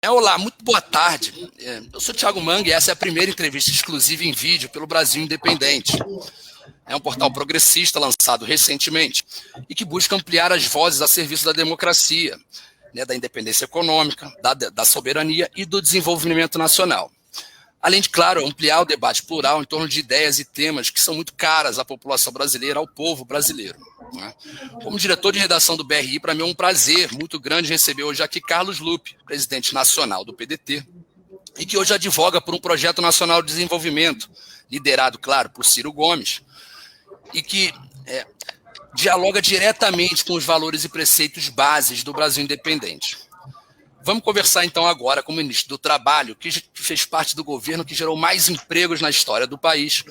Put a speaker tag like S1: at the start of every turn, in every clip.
S1: Olá, muito boa tarde. Eu sou Thiago Manga e essa é a primeira entrevista exclusiva em vídeo pelo Brasil Independente. É um portal progressista lançado recentemente e que busca ampliar as vozes a serviço da democracia, né, da independência econômica, da soberania e do desenvolvimento nacional. Além de, claro, ampliar o debate plural em torno de ideias e temas que são muito caras à população brasileira, ao povo brasileiro. Né? Como diretor de redação do BRI, para mim é um prazer muito grande receber hoje aqui Carlos Lupe, presidente nacional do PDT, e que hoje advoga por um projeto nacional de desenvolvimento, liderado, claro, por Ciro Gomes, e que dialoga diretamente com os valores e preceitos bases do Brasil independente. Vamos conversar então agora com o ministro do Trabalho, que fez parte do governo que gerou mais empregos na história do país.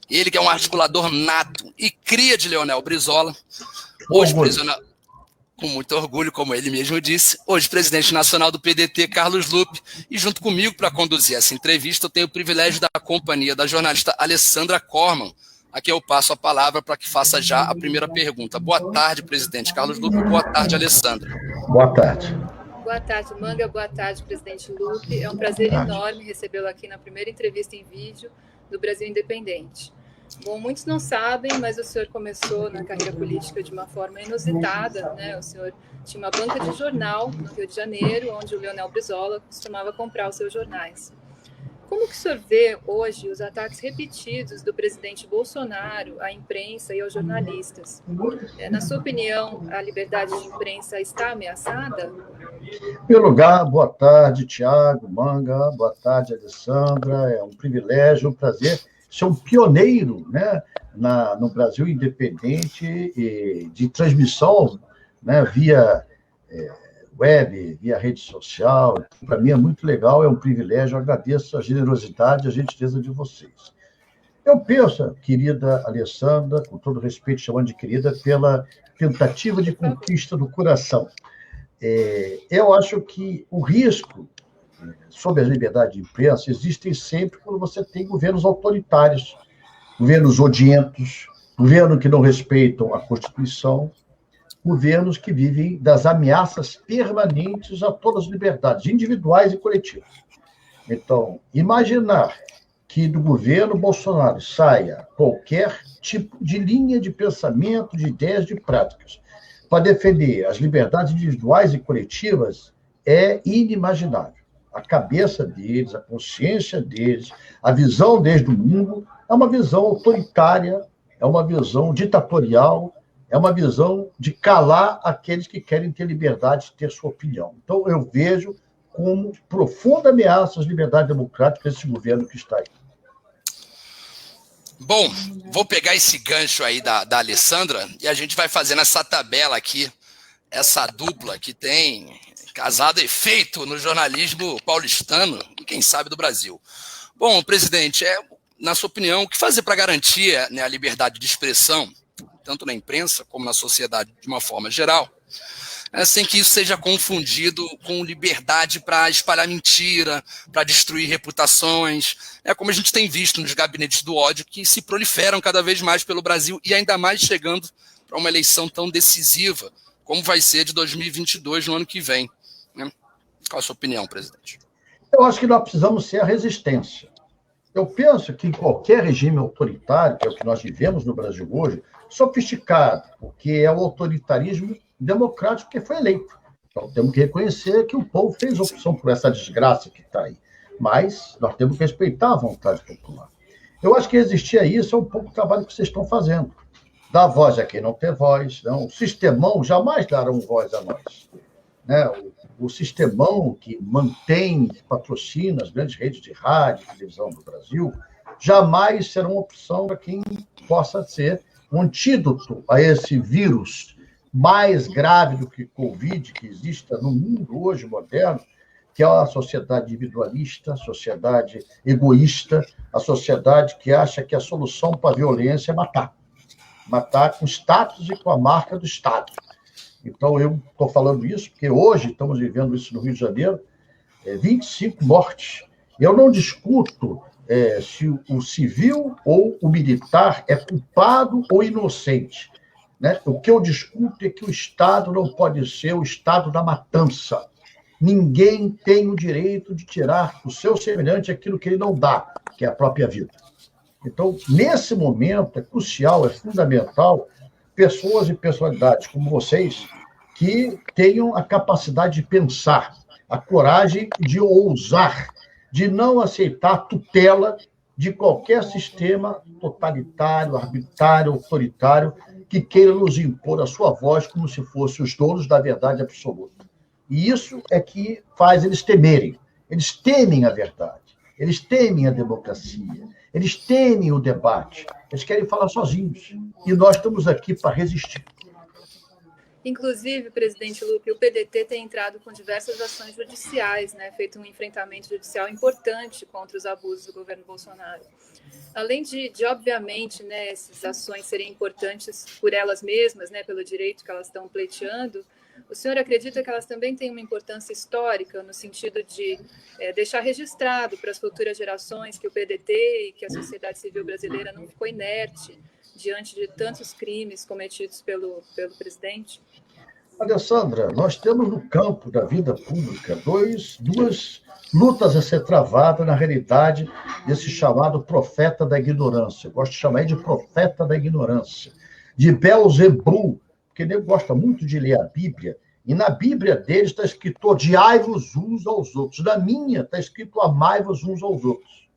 S1: Ele que é um articulador nato e cria de Leonel Brizola, hoje com muito orgulho, como ele mesmo disse, hoje presidente nacional do PDT, Carlos Lupe, e junto comigo para conduzir essa entrevista eu tenho o privilégio da companhia da jornalista Alessandra Corman, a quem eu passo a palavra para que faça já a primeira pergunta. Boa tarde, presidente Carlos Lupe. Boa tarde, Alessandra.
S2: Boa tarde.
S3: Boa tarde, Manga. Boa tarde, presidente Lupe. É um prazer enorme recebê-lo aqui na primeira entrevista em vídeo do Brasil Independente. Bom, muitos não sabem, mas o senhor começou na carreira política de uma forma inusitada, né? O senhor tinha uma banca de jornal no Rio de Janeiro, onde o Leonel Brizola costumava comprar os seus jornais. Como que o senhor vê hoje os ataques repetidos do presidente Bolsonaro à imprensa e aos jornalistas? Na sua opinião, a liberdade de imprensa está ameaçada?
S2: Em primeiro lugar, boa tarde, Thiago Manga, boa tarde, Alessandra. É um privilégio, um prazer ser um pioneiro, né, no Brasil Independente de transmissão, né, via web, via rede social. Para mim é muito legal, é um privilégio, eu agradeço a generosidade e a gentileza de vocês. Eu penso, querida Alessandra, com todo respeito, chamando de querida, pela tentativa de conquista do coração. Eu acho que o risco sobre a liberdade de imprensa existem sempre quando você tem governos autoritários, governos odientos, governos que não respeitam a Constituição, governos que vivem das ameaças permanentes a todas as liberdades, individuais e coletivas. Então, imaginar que do governo Bolsonaro saia qualquer tipo de linha de pensamento, de ideias, de práticas, para defender as liberdades individuais e coletivas é inimaginável. A cabeça deles, a consciência deles, a visão deles do mundo é uma visão autoritária, é uma visão ditatorial, é uma visão de calar aqueles que querem ter liberdade de ter sua opinião. Então, eu vejo como profunda ameaça às liberdades democráticas esse governo que está aí.
S1: Bom, vou pegar esse gancho aí da Alessandra e a gente vai fazendo essa tabela aqui, essa dupla que tem casado e feito no jornalismo paulistano e, quem sabe, do Brasil. Bom, presidente, na sua opinião, o que fazer para garantir, né, a liberdade de expressão, tanto na imprensa como na sociedade de uma forma geral, sem que isso seja confundido com liberdade para espalhar mentira, para destruir reputações, como a gente tem visto nos gabinetes do ódio, que se proliferam cada vez mais pelo Brasil e ainda mais chegando para uma eleição tão decisiva, como vai ser de 2022, no ano que vem. Qual a sua opinião, presidente?
S2: Eu acho que nós precisamos ser a resistência. Eu penso que em qualquer regime autoritário, que é o que nós vivemos no Brasil hoje, sofisticado, porque é o autoritarismo democrático que foi eleito. Então, temos que reconhecer que o povo fez opção por essa desgraça que está aí. Mas nós temos que respeitar a vontade popular. Eu acho que existir a isso é um pouco o trabalho que vocês estão fazendo. Dar voz a quem não tem voz. Não. O sistemão jamais darão voz a nós. Né? O sistemão que mantém, que patrocina as grandes redes de rádio e televisão do Brasil, jamais será uma opção para quem possa ser um antídoto a esse vírus mais grave do que Covid, que existe no mundo hoje moderno, que é a sociedade individualista, a sociedade egoísta, a sociedade que acha que a solução para a violência é matar. Matar com status e com a marca do Estado. Então, eu estou falando isso porque hoje estamos vivendo isso no Rio de Janeiro, 25 mortes. Eu não discuto se o civil ou o militar é culpado ou inocente. Né? O que eu discuto é que o Estado não pode ser o Estado da matança. Ninguém tem o direito de tirar do seu semelhante aquilo que ele não dá, que é a própria vida. Então, nesse momento, é crucial, é fundamental, pessoas e personalidades como vocês que tenham a capacidade de pensar, a coragem de ousar, de não aceitar a tutela de qualquer sistema totalitário, arbitrário, autoritário, que queira nos impor a sua voz como se fossem os donos da verdade absoluta. E isso é que faz eles temerem. Eles temem a verdade, eles temem a democracia, eles temem o debate, eles querem falar sozinhos. E nós estamos aqui para resistir.
S3: Inclusive, presidente Lupe, o PDT tem entrado com diversas ações judiciais, né, feito um enfrentamento judicial importante contra os abusos do governo Bolsonaro. Além de obviamente, né, essas ações serem importantes por elas mesmas, né, pelo direito que elas estão pleiteando, o senhor acredita que elas também têm uma importância histórica no sentido de deixar registrado para as futuras gerações que o PDT e que a sociedade civil brasileira não ficou inerte diante de tantos crimes cometidos pelo presidente?
S2: Alessandra, nós temos no campo da vida pública duas lutas a ser travadas na realidade desse chamado profeta da ignorância. Eu gosto de chamar ele de profeta da ignorância, de Beelzebul, porque ele gosta muito de ler a Bíblia, e na Bíblia deles está escrito odiai-vos uns aos outros. Na minha está escrito amai-vos uns aos outros.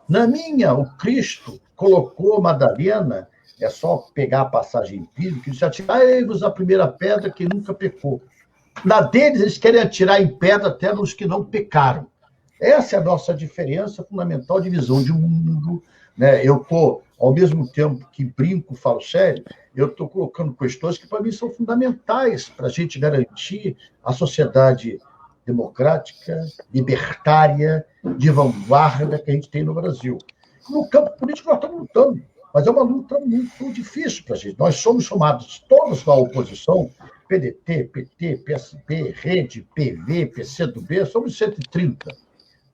S2: Na minha, o Cristo colocou Madalena, é só pegar a passagem bíblica, que diz, atirai-vos a primeira pedra que nunca pecou. Na deles, eles querem atirar em pedra até nos que não pecaram. Essa é a nossa diferença fundamental de visão de mundo. Né? Eu estou, ao mesmo tempo que brinco, falo sério, eu estou colocando questões que, para mim, são fundamentais para a gente garantir a sociedade democrática, libertária, de vanguarda que a gente tem no Brasil. No campo político, nós estamos lutando, mas é uma luta muito difícil para a gente. Nós somos chamados todos da oposição, PDT, PT, PSB, Rede, PV, PCdoB, somos 130,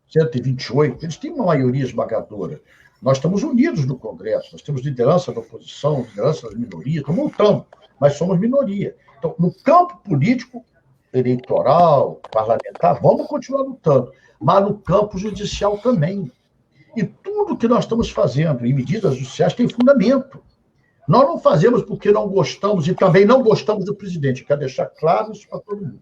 S2: 128, eles têm uma maioria esmagadora. Nós estamos unidos no Congresso, nós temos liderança da oposição, liderança das minorias, estamos lutando, mas somos minoria. Então, no campo político, eleitoral, parlamentar, vamos continuar lutando, mas no campo judicial também. E tudo que nós estamos fazendo em medidas judiciais tem fundamento. Nós não fazemos porque não gostamos e também não gostamos do presidente. Eu quero deixar claro isso para todo mundo.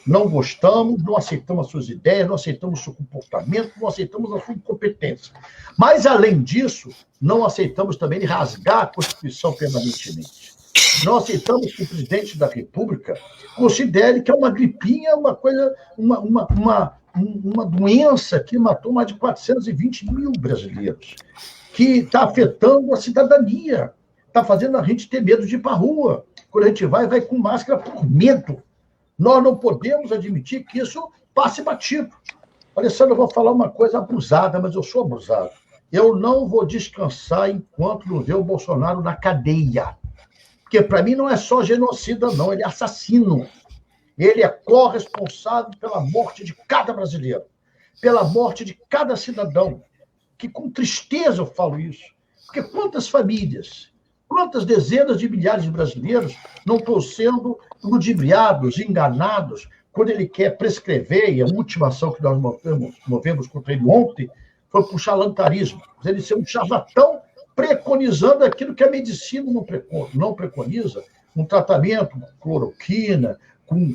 S2: Não gostamos, não aceitamos as suas ideias, não aceitamos o seu comportamento, não aceitamos a sua incompetência. Mas, além disso, não aceitamos também rasgar a Constituição permanentemente. Não aceitamos que o presidente da República considere que é uma gripinha, uma coisa, uma doença que matou mais de 420 mil brasileiros, que está afetando a cidadania, está fazendo a gente ter medo de ir para a rua. Quando a gente vai com máscara por medo. Nós não podemos admitir que isso passe batido. Alessandro, eu vou falar uma coisa abusada, mas eu sou abusado. Eu não vou descansar enquanto não ver o Bolsonaro na cadeia. Porque, para mim, não é só genocida, não. Ele é assassino. Ele é corresponsável pela morte de cada brasileiro, pela morte de cada cidadão. Que, com tristeza, eu falo isso. Porque quantas famílias, quantas dezenas de milhares de brasileiros não estão sendo ludibriados, enganados, quando ele quer prescrever, e a última ação que nós movemos contra ele ontem foi por charlatanismo. Ele ser um charlatão preconizando aquilo que a medicina não preconiza, um tratamento com cloroquina, com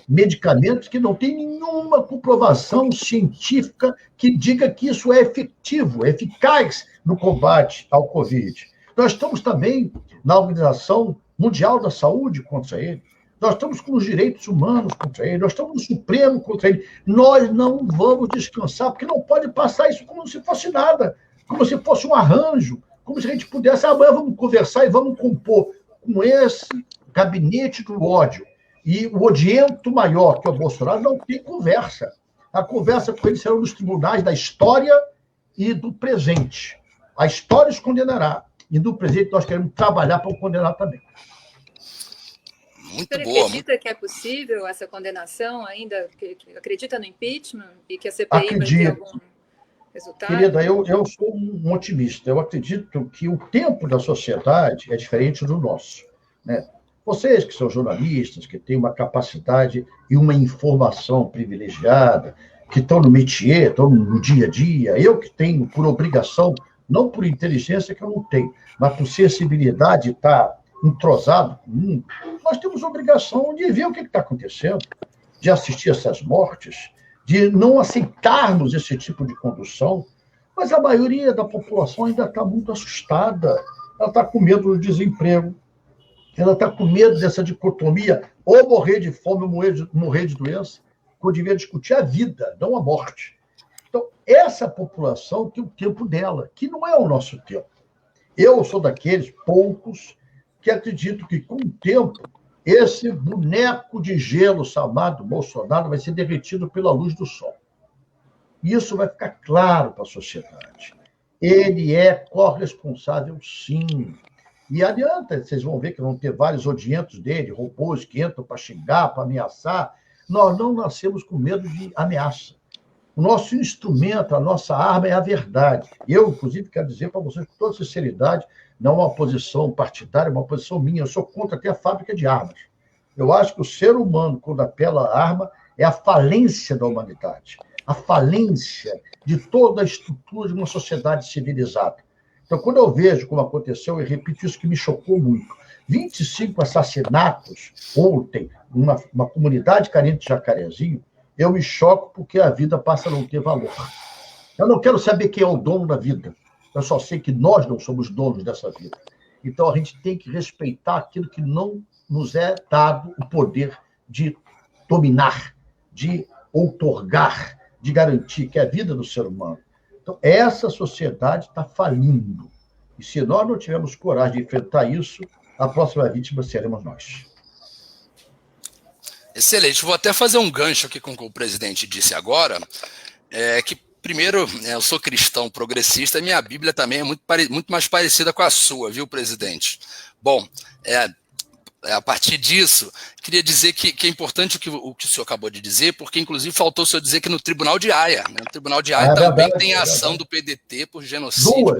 S2: medicamentos que não tem nenhuma comprovação científica que diga que isso é efetivo, é eficaz no combate ao Covid. Nós estamos também na Organização Mundial da Saúde contra ele, nós estamos com os direitos humanos contra ele, nós estamos no Supremo contra ele. Nós não vamos descansar, porque não pode passar isso como se fosse nada, como se fosse um arranjo, como se a gente pudesse, amanhã vamos conversar e vamos compor com esse gabinete do ódio. E o odiento maior, que é o Bolsonaro, não tem conversa. A conversa com ele será nos tribunais da história e do presente. A história os condenará. E no presente nós queremos trabalhar para o condenar também.
S1: Muito
S3: Você
S1: boa.
S3: acredita que é possível essa condenação ainda? Acredita no impeachment e que a CPI vai ter algum resultado?
S2: Querida, eu sou um otimista. Eu acredito que o tempo da sociedade é diferente do nosso. Né? Vocês que são jornalistas, que têm uma capacidade e uma informação privilegiada, que estão no métier, estão no dia a dia, eu que tenho por obrigação, não por inteligência que eu não tenho, mas por sensibilidade, estar entrosado com o mundo, nós temos a obrigação de ver o que está acontecendo, de assistir essas mortes, de não aceitarmos esse tipo de condução, mas a maioria da população ainda está muito assustada, ela está com medo do desemprego, ela está com medo dessa dicotomia, ou morrer de fome ou morrer de doença, quando devia discutir a vida, não a morte. Então, essa população tem o tempo dela, que não é o nosso tempo. Eu sou daqueles poucos que acredito que, com o tempo, esse boneco de gelo chamado Bolsonaro vai ser derretido pela luz do sol. Isso vai ficar claro para a sociedade. Ele é corresponsável, sim. E adianta, vocês vão ver que vão ter vários odientos dele, robôs que entram para xingar, para ameaçar. Nós não nascemos com medo de ameaça. O nosso instrumento, a nossa arma é a verdade. Eu, inclusive, quero dizer para vocês com toda sinceridade, não é uma posição partidária, é uma posição minha. Eu sou contra até a fábrica de armas. Eu acho que o ser humano, quando apela à arma, é a falência da humanidade, a falência de toda a estrutura de uma sociedade civilizada. Então, quando eu vejo como aconteceu, eu repito isso que me chocou muito, 25 assassinatos ontem, numa comunidade carente de Jacarezinho, eu me choco porque a vida passa a não ter valor. Eu não quero saber quem é o dono da vida. Eu só sei que nós não somos donos dessa vida. Então, a gente tem que respeitar aquilo que não nos é dado o poder de dominar, de outorgar, de garantir, que é a vida do ser humano. Então, essa sociedade está falindo. E se nós não tivermos coragem de enfrentar isso, a próxima vítima seremos nós.
S1: Excelente. Vou até fazer um gancho aqui com o que o presidente disse agora, que, primeiro, eu sou cristão progressista e minha Bíblia também é muito mais parecida com a sua, viu, presidente? Bom, a partir disso, queria dizer que é importante o que o senhor acabou de dizer, porque, inclusive, faltou o senhor dizer que no Tribunal de Haia, né? O Tribunal de Haia também tem a ação do PDT por genocídio,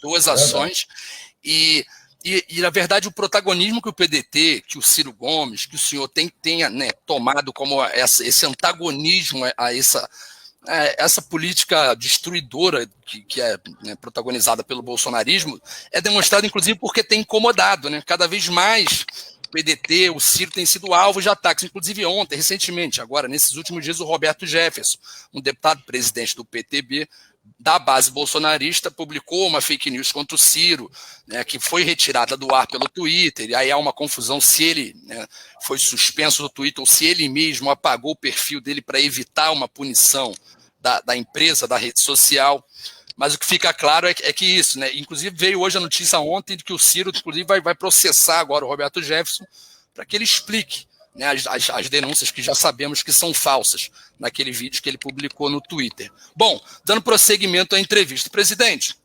S1: duas ações, e, na verdade, o protagonismo que o PDT, que o Ciro Gomes, que o senhor tenha, né, tomado como esse antagonismo a essa política destruidora que é, né, protagonizada pelo bolsonarismo, é demonstrado, inclusive, porque tem incomodado, né? Cada vez mais o PDT, o Ciro, tem sido alvo de ataques. Inclusive ontem, recentemente, agora, nesses últimos dias, o Roberto Jefferson, um deputado presidente do PTB, da base bolsonarista, publicou uma fake news contra o Ciro, né, que foi retirada do ar pelo Twitter, e aí há uma confusão se ele, né, foi suspenso do Twitter ou se ele mesmo apagou o perfil dele para evitar uma punição da empresa, da rede social. Mas o que fica claro é que isso, né, inclusive veio hoje a notícia ontem de que o Ciro, inclusive, vai processar agora o Roberto Jefferson para que ele explique, né, as denúncias que já sabemos que são falsas naquele vídeo que ele publicou no Twitter. Bom, dando prosseguimento à entrevista. Presidente,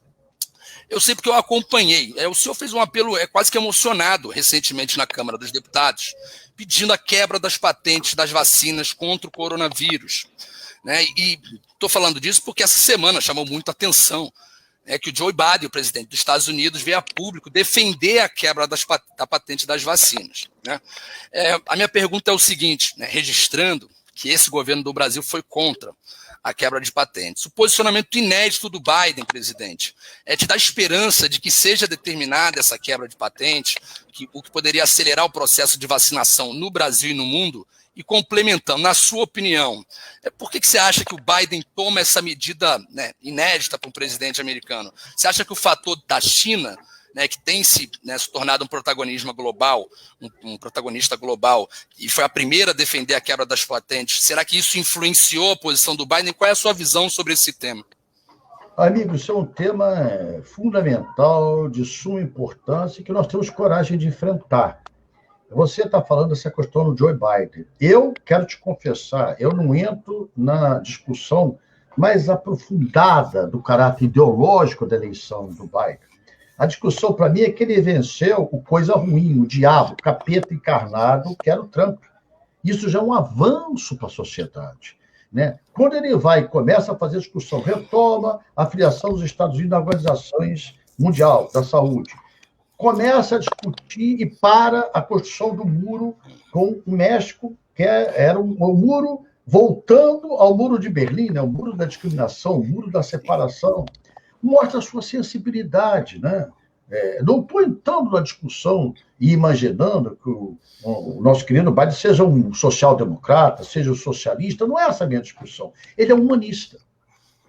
S1: eu sei porque eu acompanhei. O senhor fez um apelo quase que emocionado recentemente na Câmara dos Deputados, pedindo a quebra das patentes das vacinas contra o coronavírus, né? E estou falando disso porque essa semana chamou muito a atenção, que o Joe Biden, o presidente dos Estados Unidos, veio a público defender a quebra da patente das vacinas, né? A minha pergunta é o seguinte, né, registrando que esse governo do Brasil foi contra a quebra de patentes. O posicionamento inédito do Biden, presidente, te dá esperança de que seja determinada essa quebra de patente, o que poderia acelerar o processo de vacinação no Brasil e no mundo? E complementando, na sua opinião, por que você acha que o Biden toma essa medida, né, inédita para um presidente americano? Você acha que o fator da China, né, que tem se tornado um protagonista global, um protagonista global, e foi a primeira a defender a quebra das patentes, será que isso influenciou a posição do Biden? Qual é a sua visão sobre esse tema?
S2: Amigo, isso é um tema fundamental, de suma importância, que nós temos coragem de enfrentar. Você está falando dessa questão do Joe Biden. Eu quero te confessar, eu não entro na discussão mais aprofundada do caráter ideológico da eleição do Biden. A discussão, para mim, é que ele venceu o coisa ruim, o diabo, o capeta encarnado, que era o Trump. Isso já é um avanço para a sociedade, né? Quando ele vai e começa a fazer discussão, retoma a filiação dos Estados Unidos na Organização Mundial da Saúde, começa a discutir e para a construção do muro com o México, que era um muro voltando ao muro de Berlim, né? O muro da discriminação, o muro da separação. Mostra a sua sensibilidade, né? Não estou entrando na discussão e imaginando que o nosso querido Biden seja um social-democrata, seja um socialista, não é essa a minha discussão. Ele é humanista.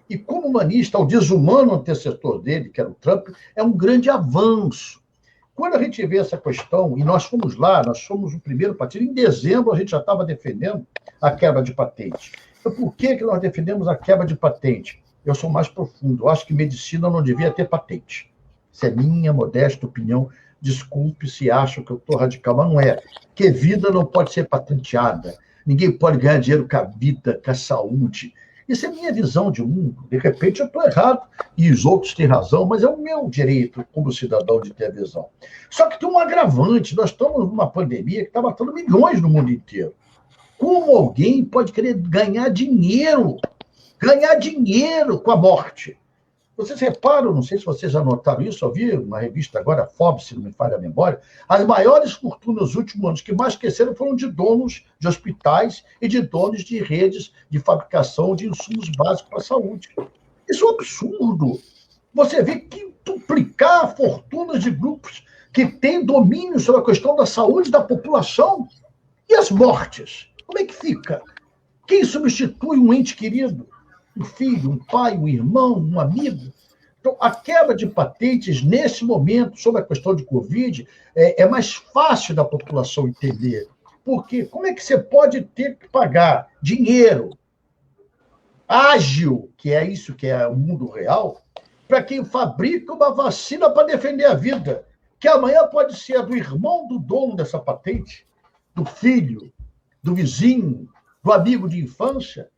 S2: E como humanista, o desumano antecessor dele, que era o Trump, é um grande avanço. Quando a gente vê essa questão, e nós fomos lá, nós somos o primeiro partido, em dezembro a gente já estava defendendo a quebra de patente. Então, por que nós defendemos a quebra de patente? Eu sou mais profundo, eu acho que medicina não devia ter patente. Essa é minha modesta opinião. Desculpe se acham que eu estou radical, mas não é. Porque vida não pode ser patenteada. Ninguém pode ganhar dinheiro com a vida, com a saúde. Isso é minha visão de mundo. De repente eu estou errado e os outros têm razão, mas é o meu direito como cidadão de ter a visão. Só que tem um agravante. Nós estamos numa pandemia que está matando milhões no mundo inteiro. Como alguém pode querer ganhar dinheiro com a morte? Vocês reparam, não sei se vocês já notaram isso, eu vi uma revista agora, Forbes, se não me falha a memória, as maiores fortunas nos últimos anos que mais cresceram foram de donos de hospitais e de donos de redes de fabricação de insumos básicos para a saúde. Isso é um absurdo. Você vê que duplicar fortunas de grupos que têm domínio sobre a questão da saúde da população e as mortes. Como é que fica? Quem substitui um ente querido? Um filho, um pai, um irmão, um amigo. Então, a quebra de patentes, nesse momento, sobre a questão de Covid, é mais fácil da população entender. Porque como é que você pode ter que pagar dinheiro ágil, que é isso que é o mundo real, para quem fabrica uma vacina para defender a vida, que amanhã pode ser a do irmão do dono dessa patente, do filho, do vizinho, do amigo de infância.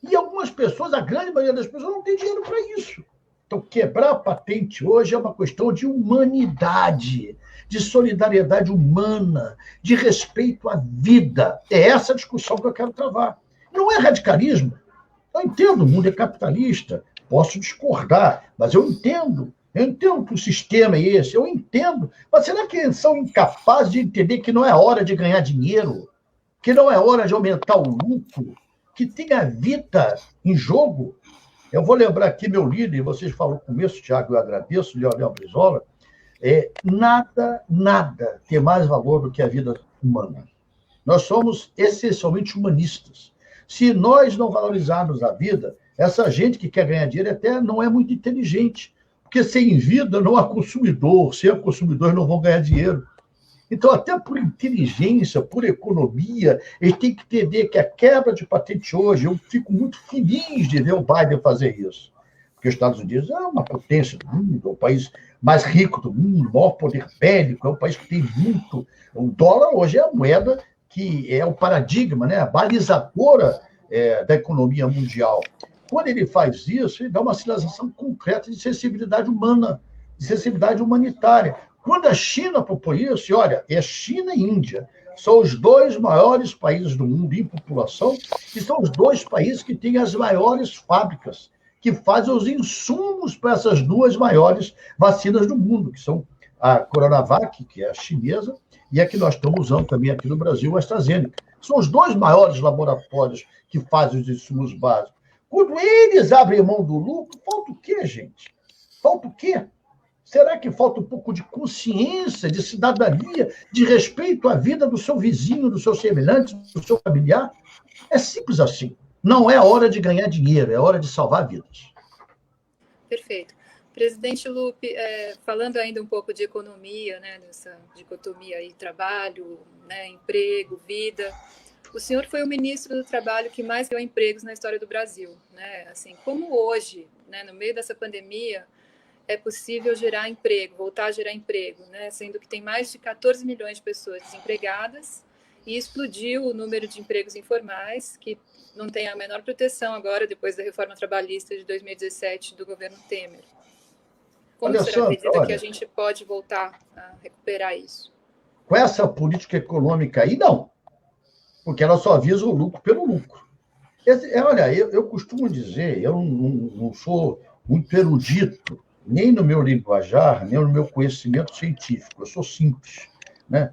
S2: E algumas pessoas, a grande maioria das pessoas, não tem dinheiro para isso. Então, quebrar a patente hoje é uma questão de humanidade, de solidariedade humana, de respeito à vida. É essa a discussão que eu quero travar. Não é radicalismo. Eu entendo, o mundo é capitalista, posso discordar, mas eu entendo que o sistema é esse, eu entendo. Mas será que eles são incapazes de entender que não é hora de ganhar dinheiro, que não é hora de aumentar o lucro, que tem a vida em jogo? Eu vou lembrar aqui meu líder, vocês falaram no começo, Tiago, eu agradeço, Leonel Brizola, nada tem mais valor do que a vida humana. Nós somos essencialmente humanistas. Se nós não valorizarmos a vida, essa gente que quer ganhar dinheiro até não é muito inteligente, porque sem vida não há consumidor, sem consumidores não vão ganhar dinheiro. Então, até por inteligência, por economia, eles têm que entender que a quebra de patente hoje, eu fico muito feliz de ver o Biden fazer isso. Porque os Estados Unidos é uma potência do mundo, é o país mais rico do mundo, maior poder bélico, é um país que tem muito. O dólar hoje é a moeda que é o paradigma, né? A balizadora da economia mundial. Quando ele faz isso, ele dá uma sinalização concreta de sensibilidade humana, de sensibilidade humanitária. Quando a China propõe isso, e olha, é China e Índia, são os dois maiores países do mundo em população, e são os dois países que têm as maiores fábricas, que fazem os insumos para essas duas maiores vacinas do mundo, que são a Coronavac, que é a chinesa, e a que nós estamos usando também aqui no Brasil, a AstraZeneca. São os dois maiores laboratórios que fazem os insumos básicos. Quando eles abrem mão do lucro, falta o quê, gente? Falta o quê? Será que falta um pouco de consciência, de cidadania, de respeito à vida do seu vizinho, do seu semelhante, do seu familiar? É simples assim. Não é hora de ganhar dinheiro, é hora de salvar vidas.
S3: Perfeito. Presidente Lupe, falando ainda um pouco de economia, né, dessa dicotomia aí, trabalho, né, emprego, vida, o senhor foi o ministro do Trabalho que mais criou empregos na história do Brasil, né? Assim, como hoje, né, no meio dessa pandemia, é possível gerar emprego, voltar a gerar emprego, né? Sendo que tem mais de 14 milhões de pessoas desempregadas e explodiu o número de empregos informais, que não tem a menor proteção agora, depois da reforma trabalhista de 2017 do governo Temer. Como você acredita que a gente pode voltar a recuperar isso?
S2: Com essa política econômica aí, não. Porque ela só visa o lucro pelo lucro. Olha, eu costumo dizer, eu não sou muito erudito nem no meu linguajar, nem no meu conhecimento científico. Eu sou simples, né?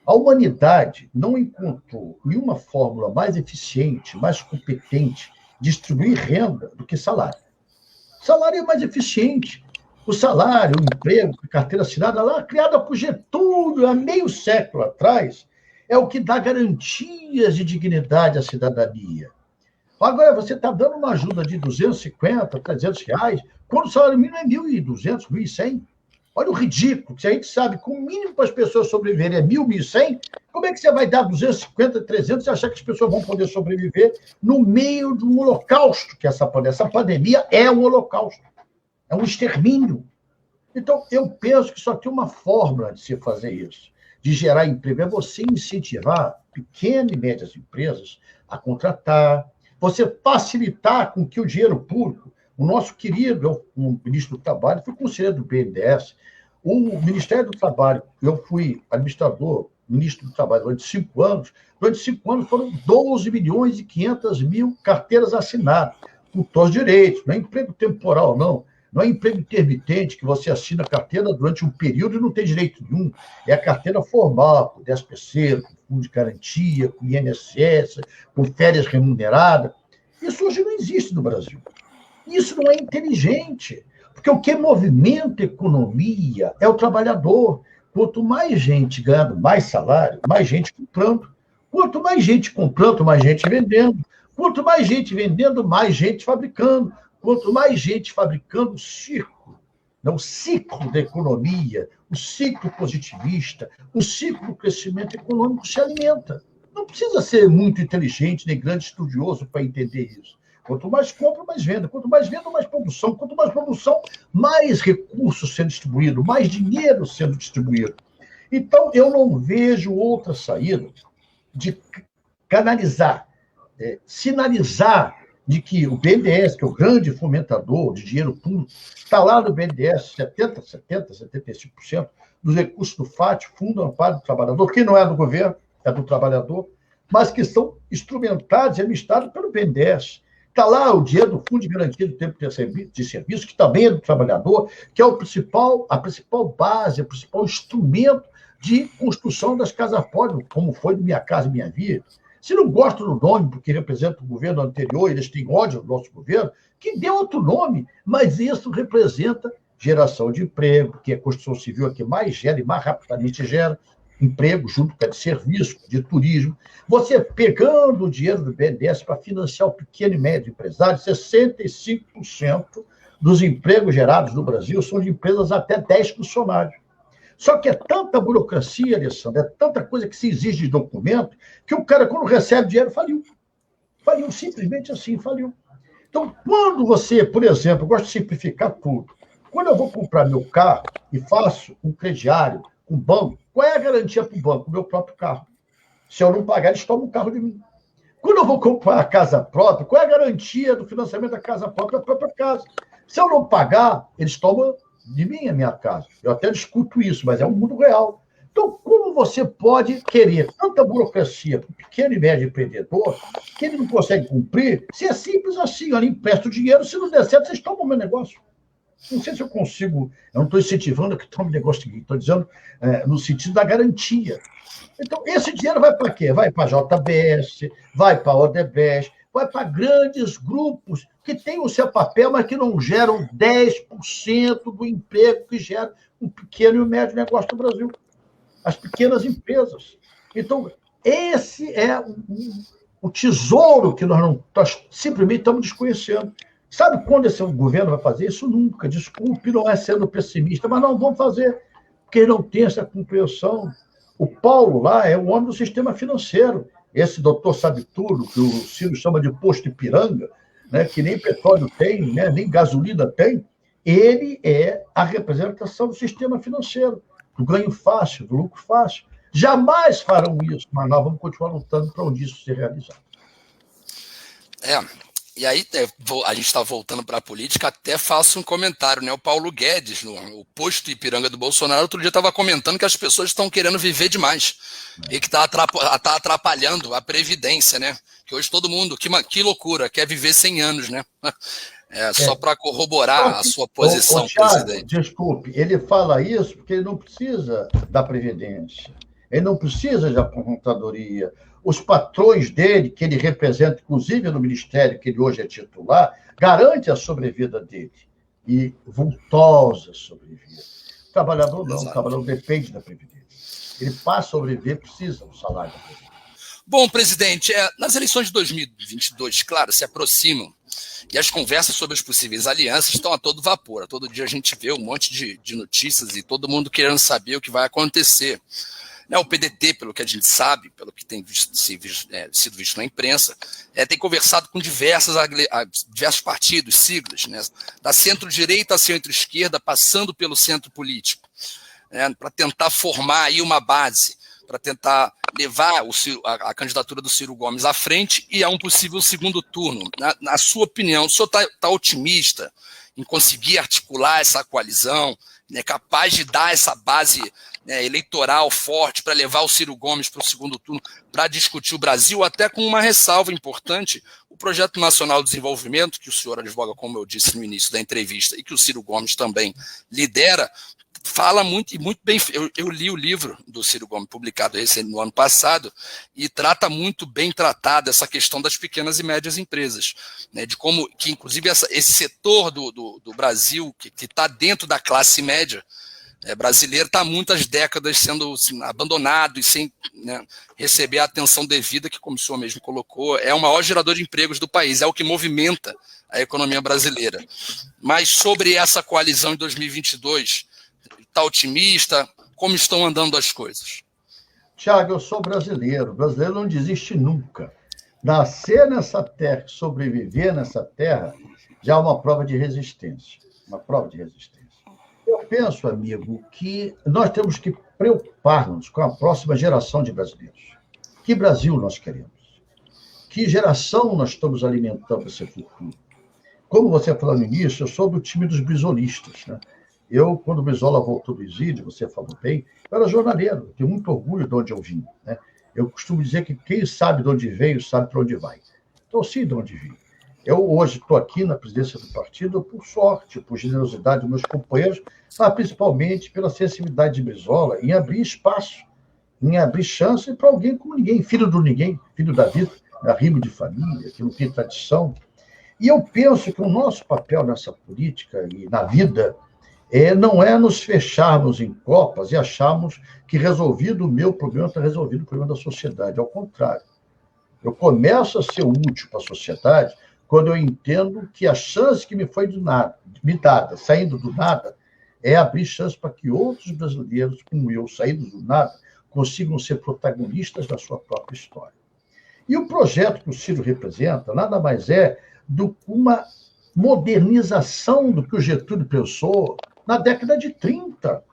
S2: A humanidade não encontrou nenhuma fórmula mais eficiente, mais competente de distribuir renda do que salário. Salário é mais eficiente. O salário, o emprego, a carteira assinada, lá criada por Getúlio há meio século atrás, é o que dá garantias de dignidade à cidadania. Agora, você está dando uma ajuda de 250, 300 reais, quando o salário mínimo é 1.200, 1.100. Olha o ridículo, se a gente sabe que o mínimo para as pessoas sobreviverem é 1.000, 1.100, como é que você vai dar 250, 300 e achar que as pessoas vão poder sobreviver no meio de um holocausto, que essa pandemia é um holocausto, é um extermínio. Então, eu penso que só tem uma fórmula de se fazer isso, de gerar emprego, é você incentivar pequenas e médias empresas a contratar, você facilitar com que o dinheiro público, o nosso querido o ministro do Trabalho, foi conselheiro do BNDES, o Ministério do Trabalho, eu fui administrador, ministro do Trabalho durante 5 anos, foram 12.500.000 carteiras assinadas, com todos os direitos, não é emprego temporal, não é emprego intermitente, que você assina a carteira durante um período e não tem direito nenhum, é a carteira formal, com 10%, com fundo de garantia, com INSS, com férias remuneradas. Isso hoje não existe no Brasil. Isso não é inteligente, porque o que movimenta a economia é o trabalhador. Quanto mais gente ganhando mais salário, mais gente comprando. Quanto mais gente comprando, mais gente vendendo. Quanto mais gente vendendo, mais gente fabricando. Quanto mais gente fabricando, o ciclo da economia, o ciclo positivista, o ciclo do crescimento econômico se alimenta. Não precisa ser muito inteligente nem grande estudioso para entender isso. Quanto mais compra, mais venda. Quanto mais venda, mais produção. Quanto mais produção, mais recursos sendo distribuídos, mais dinheiro sendo distribuído. Então, eu não vejo outra saída de canalizar, sinalizar de que o BNDES, que é o grande fomentador de dinheiro público, está lá no BNDES, 75% dos recursos do FAT, Fundo Amparo do Trabalhador, que não é do governo, é do trabalhador, mas que são instrumentados e administrados pelo BNDES. Está lá o dinheiro do Fundo de Garantia do Tempo de Serviço, que também é do trabalhador, que é a principal base, o principal instrumento de construção das casas-pódio, como foi do Minha Casa Minha Vida. Se não gostam do nome, porque representa o governo anterior, eles têm ódio do nosso governo, que dê outro nome, mas isso representa geração de emprego, que a construção civil é que mais gera e mais rapidamente gera emprego, junto com a de serviço, de turismo. Você pegando o dinheiro do BNDES para financiar o pequeno e médio empresário, 65% dos empregos gerados no Brasil são de empresas até 10 funcionários. Só que é tanta burocracia, Alessandro, é tanta coisa que se exige de documento, que o cara, quando recebe dinheiro, faliu. Faliu, simplesmente assim, faliu. Então, quando você, por exemplo, eu gosto de simplificar tudo, quando eu vou comprar meu carro e faço um crediário, um banco, qual é a garantia para o banco? O meu próprio carro. Se eu não pagar, eles tomam o carro de mim. Quando eu vou comprar a casa própria, qual é a garantia do financiamento da casa própria? A própria casa. Se eu não pagar, eles tomam de mim a minha casa. Eu até discuto isso, mas é um mundo real. Então, como você pode querer tanta burocracia para o pequeno e médio empreendedor que ele não consegue cumprir, se é simples assim, olha, empresta o dinheiro, se não der certo, vocês tomam o meu negócio. Não sei se eu consigo, eu não estou incentivando que tome negócio aqui, estou dizendo no sentido da garantia. Então, esse dinheiro vai para quê? Vai para a JBS, vai para a Odebrecht, vai para grandes grupos que têm o seu papel, mas que não geram 10% do emprego que gera um pequeno e um médio negócio no Brasil. As pequenas empresas. Então, esse é o tesouro que nós simplesmente estamos desconhecendo. Sabe quando esse governo vai fazer isso? Nunca. Desculpe, não é sendo pessimista, mas não vão fazer, porque não tem essa compreensão. O Paulo lá é o homem do sistema financeiro. Esse doutor sabe tudo, que o Ciro chama de posto Ipiranga, né, que nem petróleo tem, né, nem gasolina tem, ele é a representação do sistema financeiro, do ganho fácil, do lucro fácil. Jamais farão isso, mas nós vamos continuar lutando para onde isso se realizar.
S1: E aí, a gente está voltando para a política, até faço um comentário, né? O Paulo Guedes, o posto Ipiranga do Bolsonaro, outro dia estava comentando que as pessoas estão querendo viver demais e que está atrapalhando a Previdência, né? Que hoje todo mundo, que loucura, quer viver 100 anos, né? Só para corroborar a sua posição,
S2: Thiago,
S1: presidente.
S2: Desculpe, ele fala isso porque ele não precisa da Previdência, ele não precisa da aposentadoria. Os patrões dele, que ele representa, inclusive no ministério que ele hoje é titular, garante a sobrevida dele. E vultosa sobrevida. O trabalhador não, o trabalhador depende da Previdência. Ele, para sobreviver, precisa do salário da Previdência.
S1: Bom, presidente, nas eleições de 2022, claro, se aproximam, e as conversas sobre as possíveis alianças estão a todo vapor. Todo dia a gente vê um monte de notícias e todo mundo querendo saber o que vai acontecer. O PDT, pelo que a gente sabe, pelo que tem sido visto na imprensa, tem conversado com diversos partidos, siglas, né, da centro-direita à centro-esquerda, passando pelo centro político, para tentar formar aí uma base, para tentar levar a candidatura do Ciro Gomes à frente e a um possível segundo turno. Na sua opinião, o senhor está otimista em conseguir articular essa coalizão, capaz de dar essa base eleitoral forte para levar o Ciro Gomes para o segundo turno, para discutir o Brasil, até com uma ressalva importante, o Projeto Nacional de Desenvolvimento, que o senhor advoga, como eu disse no início da entrevista, e que o Ciro Gomes também lidera, fala muito, e muito bem. Eu li o livro do Ciro Gomes, publicado no ano passado, e trata muito bem tratado essa questão das pequenas e médias empresas, de como que, inclusive, esse setor do Brasil, que está dentro da classe média brasileira, está há muitas décadas sendo abandonado e sem receber a atenção devida, que, como o senhor mesmo colocou, é o maior gerador de empregos do país, é o que movimenta a economia brasileira. Mas sobre essa coalizão em 2022, está otimista? Como estão andando as coisas?
S2: Tiago, eu sou brasileiro. O brasileiro não desiste nunca. Nascer nessa terra, sobreviver nessa terra, já é uma prova de resistência. Uma prova de resistência. Eu penso, amigo, que nós temos que preocupar-nos com a próxima geração de brasileiros. Que Brasil nós queremos? Que geração nós estamos alimentando esse futuro? Como você falou no início, eu sou do time dos brizolistas, né? Eu, quando o Brizola voltou do exílio, você falou bem, eu era jornaleiro, tenho muito orgulho de onde eu vim, né? Eu costumo dizer que quem sabe de onde veio, sabe para onde vai. Então, sim, de onde vim. Eu hoje estou aqui na presidência do partido por sorte, por generosidade dos meus companheiros, mas principalmente pela sensibilidade de Brizola em abrir espaço, em abrir chance para alguém como ninguém, filho do ninguém, filho da vida, arrimo de família, que não tem tradição. E eu penso que o nosso papel nessa política e na vida não é nos fecharmos em copas e acharmos que resolvido o meu problema está resolvido o problema da sociedade. Ao contrário. Eu começo a ser útil para a sociedade quando eu entendo que a chance que me foi me dada, saindo do nada, é abrir chance para que outros brasileiros, como eu, saindo do nada, consigam ser protagonistas da sua própria história. E o projeto que o Ciro representa nada mais é do que uma modernização do que o Getúlio pensou na década de 30.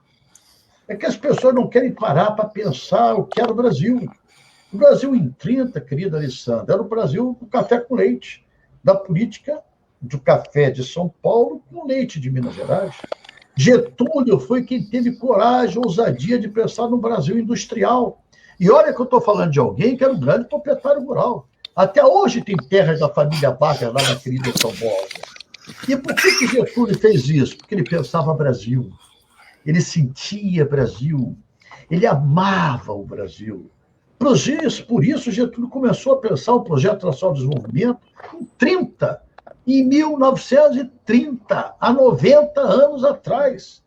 S2: É que as pessoas não querem parar para pensar o que era o Brasil. O Brasil em 30, querida Alessandra, era o Brasil do café com leite, da política do café de São Paulo com leite de Minas Gerais. Getúlio foi quem teve coragem, ousadia de pensar no Brasil industrial. E olha que eu estou falando de alguém que era um grande proprietário rural. Até hoje tem terras da família Baca lá na querida São Paulo. E por que Getúlio fez isso? Porque ele pensava Brasil, ele sentia Brasil, ele amava o Brasil. Por isso, Getúlio começou a pensar o Projeto Nacional de Desenvolvimento em 1930, há 90 anos atrás.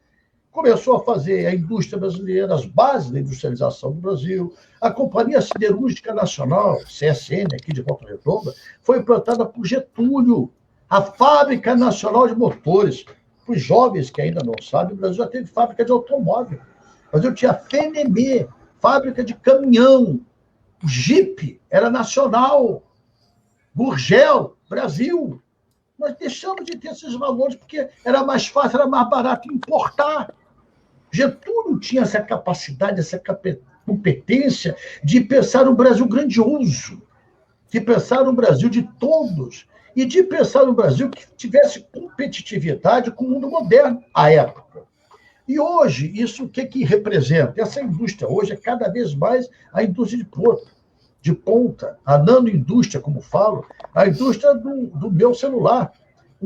S2: Começou a fazer a indústria brasileira, as bases da industrialização do Brasil. A Companhia Siderúrgica Nacional, CSN, aqui de Volta Redonda, foi implantada por Getúlio. A Fábrica Nacional de Motores. Para os jovens que ainda não sabem, o Brasil já teve fábrica de automóvel. O Brasil tinha FNM, fábrica de caminhão. O Jeep era nacional. Gurgel, Brasil. Nós deixamos de ter esses valores porque era mais fácil, era mais barato importar. Getúlio tinha essa capacidade, essa competência de pensar um Brasil grandioso, de pensar um Brasil de todos, e de pensar no Brasil que tivesse competitividade com o mundo moderno à época. E hoje, isso o que representa? Essa indústria hoje é cada vez mais a indústria de ponta, a nanoindústria, como falo, a indústria do meu celular.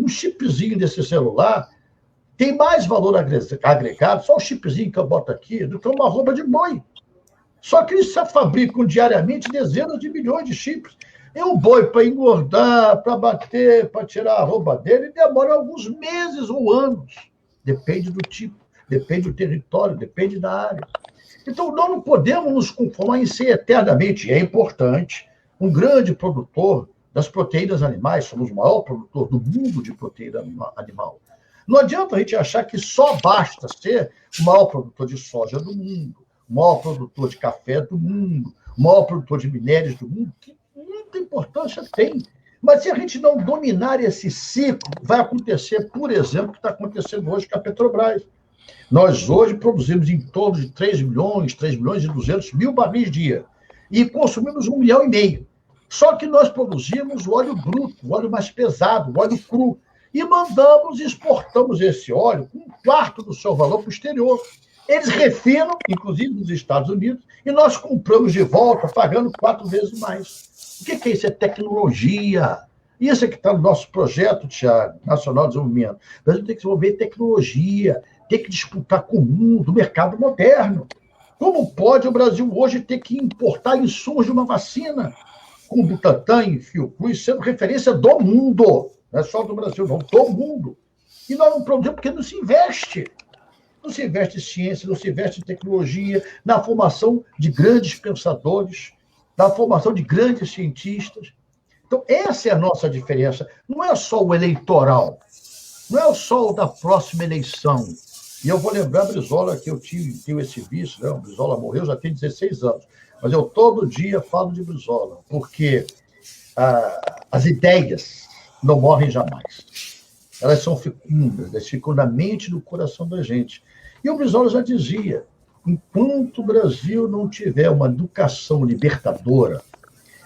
S2: um chipzinho desse celular tem mais valor agregado, só o chipzinho que eu boto aqui, do que uma arroba de boi. Só que eles fabricam diariamente dezenas de milhões de chips. E um boi, para engordar, para bater, para tirar a arroba dele, demora alguns meses ou anos. Depende do tipo, depende do território, depende da área. Então, nós não podemos nos conformar em ser eternamente, é importante, um grande produtor das proteínas animais, somos o maior produtor do mundo de proteína animal. Não adianta a gente achar que só basta ser o maior produtor de soja do mundo, o maior produtor de café do mundo, o maior produtor de minérios do mundo, que muita importância tem. Mas se a gente não dominar esse ciclo, vai acontecer, por exemplo, o que está acontecendo hoje com a Petrobras. Nós hoje produzimos em torno de 3 milhões e 200 mil barris dia e consumimos 1,5 milhão. Só que nós produzimos o óleo bruto, o óleo mais pesado, o óleo cru, e mandamos e exportamos esse óleo com 1/4 do seu valor para o exterior. Eles refinam, inclusive nos Estados Unidos, e nós compramos de volta, pagando 4 vezes mais. O que é isso? É tecnologia. Isso é que está no nosso projeto, Tiago, Nacional de Desenvolvimento. O Brasil tem que desenvolver tecnologia, tem que disputar com o mundo, o mercado moderno. Como pode o Brasil hoje ter que importar insumos de uma vacina, com o Butantan e Fiocruz sendo referência do mundo? Não é só do Brasil, não, do mundo. E nós não produzimos porque não se investe. Não se investe em ciência, não se investe em tecnologia, na formação de grandes pensadores, na formação de grandes cientistas. Então, essa é a nossa diferença. Não é só o eleitoral, não é só o da próxima eleição. E eu vou lembrar, Brizola, que eu tenho esse vício, né? O Brizola morreu, já tem 16 anos. Mas eu todo dia falo de Brizola, porque as ideias não morrem jamais. Elas são fecundas, elas ficam na mente e no coração da gente. E o Brizola já dizia, enquanto o Brasil não tiver uma educação libertadora,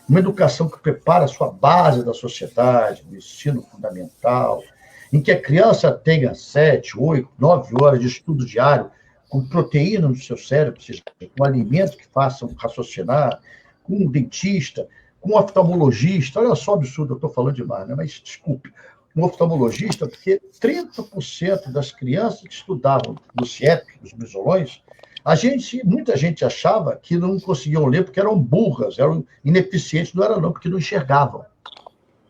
S2: uma educação que prepara a sua base da sociedade, do ensino fundamental, em que a criança tenha 7, 8, 9 horas de estudo diário, com proteína no seu cérebro, ou seja, com alimentos que façam raciocinar, com um dentista, com um oftalmologista. Olha só o absurdo, eu estou falando demais, né? Mas desculpe. Um oftalmologista, porque 30% das crianças que estudavam no CIEP, os brizolões, muita gente achava que não conseguiam ler porque eram burras, eram ineficientes. Não era não, porque não enxergavam.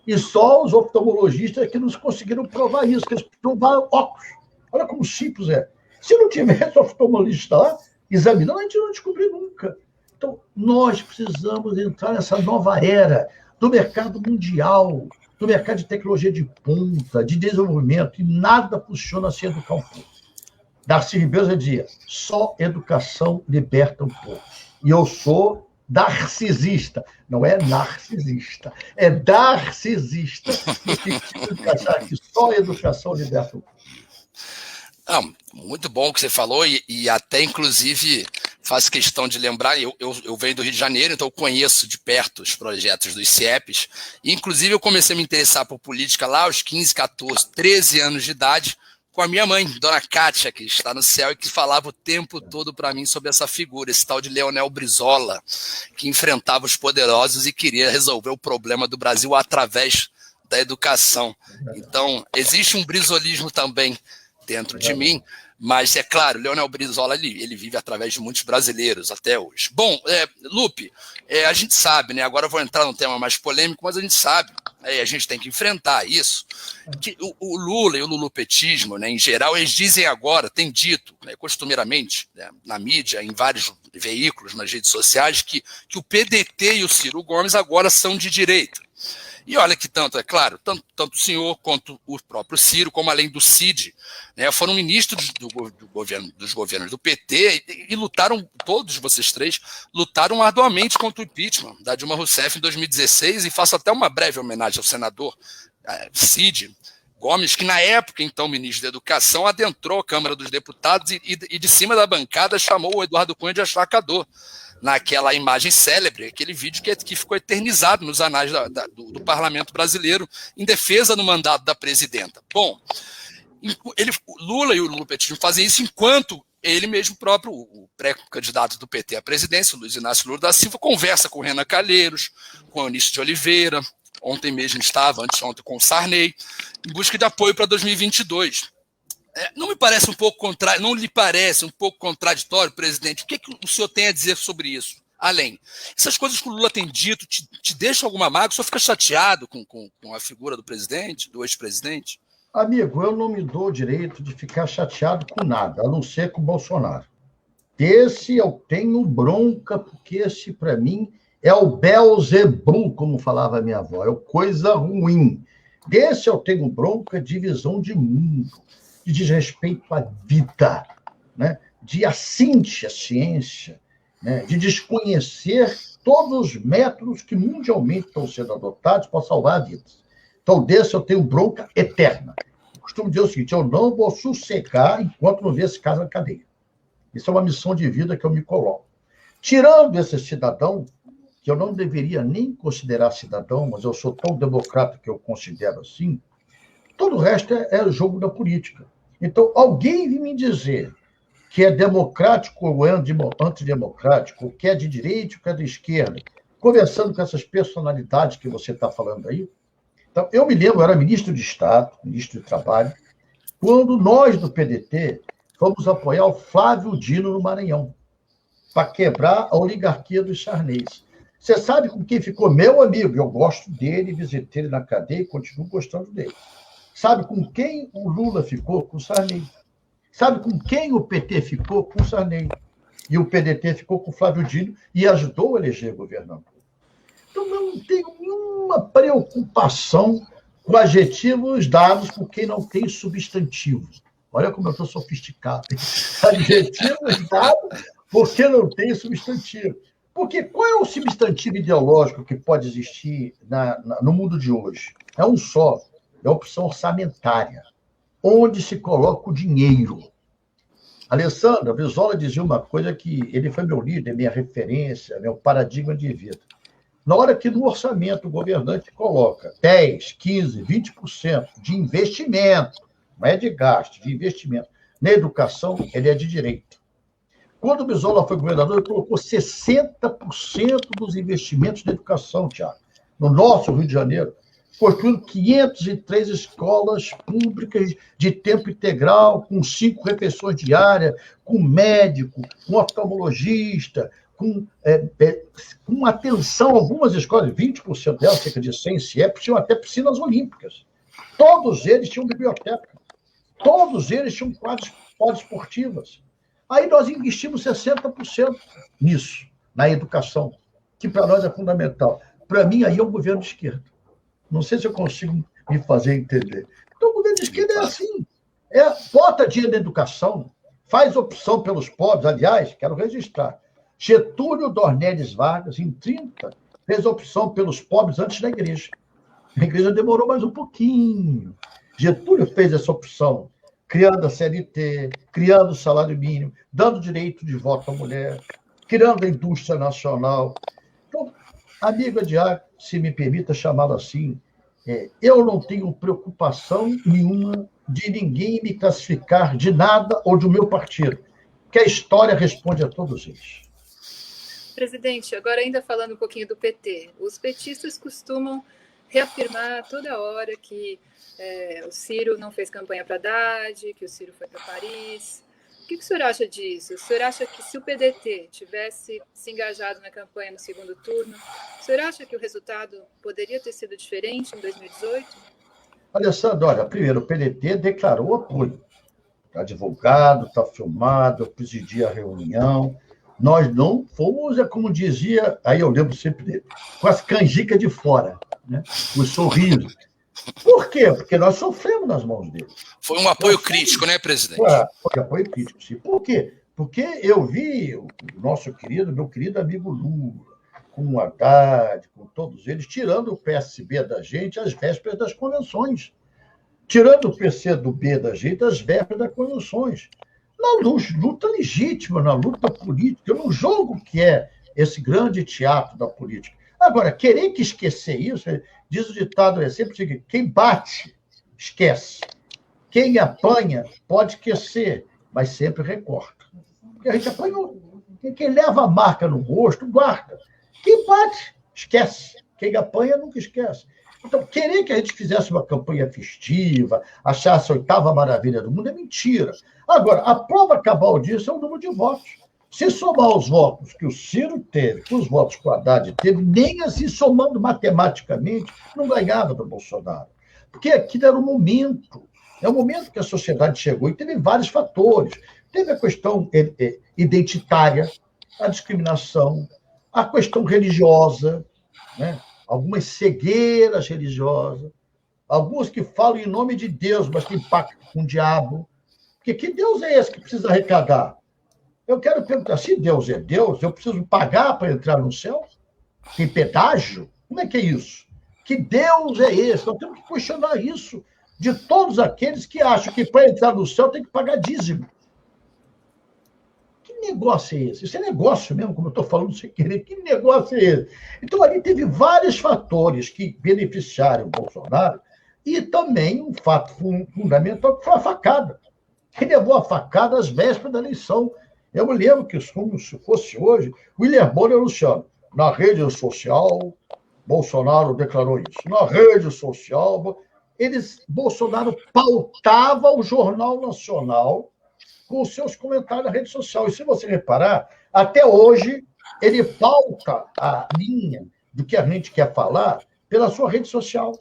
S2: E só os oftalmologistas que nos conseguiram provar isso, que eles provaram óculos. Olha como simples é. Se não tivesse oftalmologista lá, examinando, a gente não descobriu nunca. Então, nós precisamos entrar nessa nova era do mercado mundial, do mercado de tecnologia de ponta, de desenvolvimento, e nada funciona sem educar um povo. Darcy Ribeiro já dizia, só educação liberta um povo. E eu sou darcisista, não é narcisista, é darcisista, no sentido de achar que só educação liberta um povo.
S1: Não, muito bom o que você falou, e até, inclusive, faço questão de lembrar, eu venho do Rio de Janeiro, então eu conheço de perto os projetos dos CIEPs, e, inclusive, eu comecei a me interessar por política lá aos 15, 14, 13 anos de idade, com a minha mãe, Dona Kátia, que está no céu e que falava o tempo todo para mim sobre essa figura, esse tal de Leonel Brizola, que enfrentava os poderosos e queria resolver o problema do Brasil através da educação. Então, existe um brizolismo também dentro de mim, mas é claro, Leonel Brizola ele vive através de muitos brasileiros até hoje. Bom, Lupe, a gente sabe, né? Agora eu vou entrar num tema mais polêmico, mas a gente sabe, a gente tem que enfrentar isso, que o Lula e o lulupetismo, né, em geral, eles dizem agora, têm dito, né, costumeiramente, né, na mídia, em vários veículos, nas redes sociais, que o PDT e o Ciro Gomes agora são de direita. E olha que tanto, é claro, tanto o senhor quanto o próprio Ciro, como além do Cid, né, foram ministros dos governos do PT e lutaram, todos vocês três, lutaram arduamente contra o impeachment da Dilma Rousseff em 2016, e faço até uma breve homenagem ao senador Cid Gomes, que na época, então, ministro da Educação, adentrou a Câmara dos Deputados e de cima da bancada chamou o Eduardo Cunha de achacador, naquela imagem célebre, aquele vídeo que ficou eternizado nos anais do parlamento brasileiro em defesa do mandato da presidenta. Bom, Lula e o lulupetismo fazem isso enquanto ele mesmo próprio, o pré-candidato do PT à presidência, Luiz Inácio Lula da Silva, conversa com Renan Calheiros, com Eunício de Oliveira, ontem mesmo estava, anteontem, com o Sarney, em busca de apoio para 2022. Não lhe parece um pouco contraditório, presidente? O que o senhor tem a dizer sobre isso? Além, essas coisas que o Lula tem dito te deixam alguma mágoa? O senhor fica chateado com a figura do presidente, do ex-presidente?
S2: Amigo, eu não me dou o direito de ficar chateado com nada, a não ser com o Bolsonaro. Esse eu tenho bronca, porque esse, para mim, é o Beelzebub, como falava a minha avó, é coisa ruim. Desse eu tenho bronca de visão de mundo, de desrespeito à vida, né? De assinte à ciência, né? De desconhecer todos os métodos que mundialmente estão sendo adotados para salvar vidas. Então, desse eu tenho bronca eterna. Eu costumo dizer o seguinte, eu não vou sossegar enquanto não ver esse caso na cadeia. Isso é uma missão de vida que eu me coloco. Tirando esse cidadão, que eu não deveria nem considerar cidadão, mas eu sou tão democrata que eu considero assim, todo o resto é o jogo da política. Então, alguém vem me dizer que é democrático ou antidemocrático, que é de direita ou que é de esquerda, conversando com essas personalidades que você está falando aí. Então, eu me lembro, eu era ministro de Estado, ministro de Trabalho, quando nós do PDT fomos apoiar o Flávio Dino no Maranhão, para quebrar a oligarquia dos Sarneys. Você sabe com quem ficou meu amigo? Eu gosto dele, visitei ele na cadeia e continuo gostando dele. Sabe com quem o Lula ficou? Com o Sarney. Sabe com quem o PT ficou? Com o Sarney. E o PDT ficou com o Flávio Dino e ajudou a eleger governador. Então, eu não tenho nenhuma preocupação com adjetivos dados por quem não tem substantivo. Olha como eu estou sofisticado. Adjetivos dados porque não tem substantivo. Porque qual é o substantivo ideológico que pode existir no mundo de hoje? É um só. É a opção orçamentária. Onde se coloca o dinheiro. Alessandro Brizola dizia uma coisa que ele foi meu líder, minha referência, meu paradigma de vida. Na hora que no orçamento o governante coloca 10, 15, 20% de investimento, não é de gasto, de investimento, na educação, ele é de direita. Quando o Brizola foi governador, ele colocou 60% dos investimentos na educação, Tiago. No nosso Rio de Janeiro, construindo 503 escolas públicas de tempo integral, com 5 refeições diárias, com médico, com oftalmologista, com atenção. Algumas escolas, 20% delas, cerca de 100 CIEP, tinham até piscinas olímpicas. Todos eles tinham biblioteca. Todos eles tinham quadras esportivas. Aí nós investimos 60% nisso, na educação, que para nós é fundamental. Para mim, aí é um governo de esquerda. Não sei se eu consigo me fazer entender. Então, o governo de esquerda é assim. Bota dinheiro na educação, faz opção pelos pobres. Aliás, quero registrar, Getúlio Dornelles Vargas, em 30, fez opção pelos pobres antes da igreja. A igreja demorou mais um pouquinho. Getúlio fez essa opção, criando a CLT, criando o salário mínimo, dando direito de voto à mulher, criando a indústria nacional. Então, amigo Adiar, se me permita chamá-lo assim, eu não tenho preocupação nenhuma de ninguém me classificar de nada ou do meu partido, que a história responde a todos eles.
S3: Presidente, agora ainda falando um pouquinho do PT, os petistas costumam reafirmar toda hora que o Ciro não fez campanha para Haddad, que o Ciro foi para Paris. O que o senhor acha disso? O senhor acha que se o PDT tivesse se engajado na campanha no segundo turno, o senhor acha que o resultado poderia ter sido diferente em 2018?
S2: Alessandro, olha, primeiro, o PDT declarou apoio. Está divulgado, está filmado, eu presidi a reunião. Nós não fomos, como dizia, aí eu lembro sempre dele, com as canjicas de fora, né? Os sorrisos. Por quê? Porque nós sofremos nas mãos dele.
S1: Foi um apoio crítico, né, presidente?
S2: Foi apoio crítico, sim. Por quê? Porque eu vi o meu querido amigo Lula, com o Haddad, com todos eles, tirando o PSB da gente às vésperas das convenções. Tirando o PCdoB da gente às vésperas das convenções. Na luta legítima, na luta política, no jogo que é esse grande teatro da política. Agora, querer que esquecer isso, diz o ditado, é sempre o seguinte: quem bate, esquece. Quem apanha, pode esquecer, mas sempre recorta. Porque a gente apanhou. Quem leva a marca no rosto, guarda. Quem bate, esquece. Quem apanha, nunca esquece. Então, querer que a gente fizesse uma campanha festiva, achasse a 8ª maravilha do mundo, é mentira. Agora, a prova cabal disso é o número de votos. Se somar os votos que o Ciro teve, com os votos que o Haddad teve, nem assim, somando matematicamente, não ganhava do Bolsonaro. Porque aquilo era o momento. É o momento que a sociedade chegou e teve vários fatores. Teve a questão identitária, a discriminação, a questão religiosa, né? Algumas cegueiras religiosas, algumas que falam em nome de Deus, mas têm pacto com o diabo. Porque que Deus é esse que precisa arrecadar? Eu quero perguntar, se Deus é Deus, eu preciso pagar para entrar no céu? Tem pedágio? Como é que é isso? Que Deus é esse? Nós temos que questionar isso de todos aqueles que acham que para entrar no céu tem que pagar dízimo. Que negócio é esse? Isso é negócio mesmo, como eu estou falando sem querer. Que negócio é esse? Então, ali teve vários fatores que beneficiaram o Bolsonaro e também um fato fundamental, que foi a facada. Ele levou a facada às vésperas da eleição. Eu me lembro que, como se fosse hoje, William Bonner anunciando, na rede social, Bolsonaro declarou isso. Na rede social, Bolsonaro pautava o Jornal Nacional com os seus comentários na rede social. E se você reparar, até hoje, ele pauta a linha do que a gente quer falar pela sua rede social.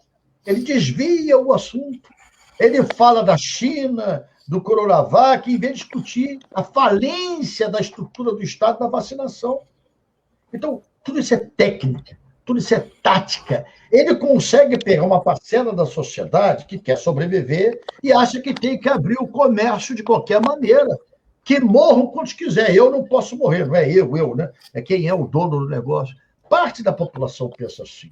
S2: Ele desvia o assunto. Ele fala da China, do Coronavac, em vez de discutir a falência da estrutura do Estado na vacinação. Então, tudo isso é técnica, tudo isso é tática. Ele consegue pegar uma parcela da sociedade que quer sobreviver e acha que tem que abrir o comércio de qualquer maneira. Que morram quantos quiser. Eu não posso morrer, não é eu, né? É quem é o dono do negócio. Parte da população pensa assim.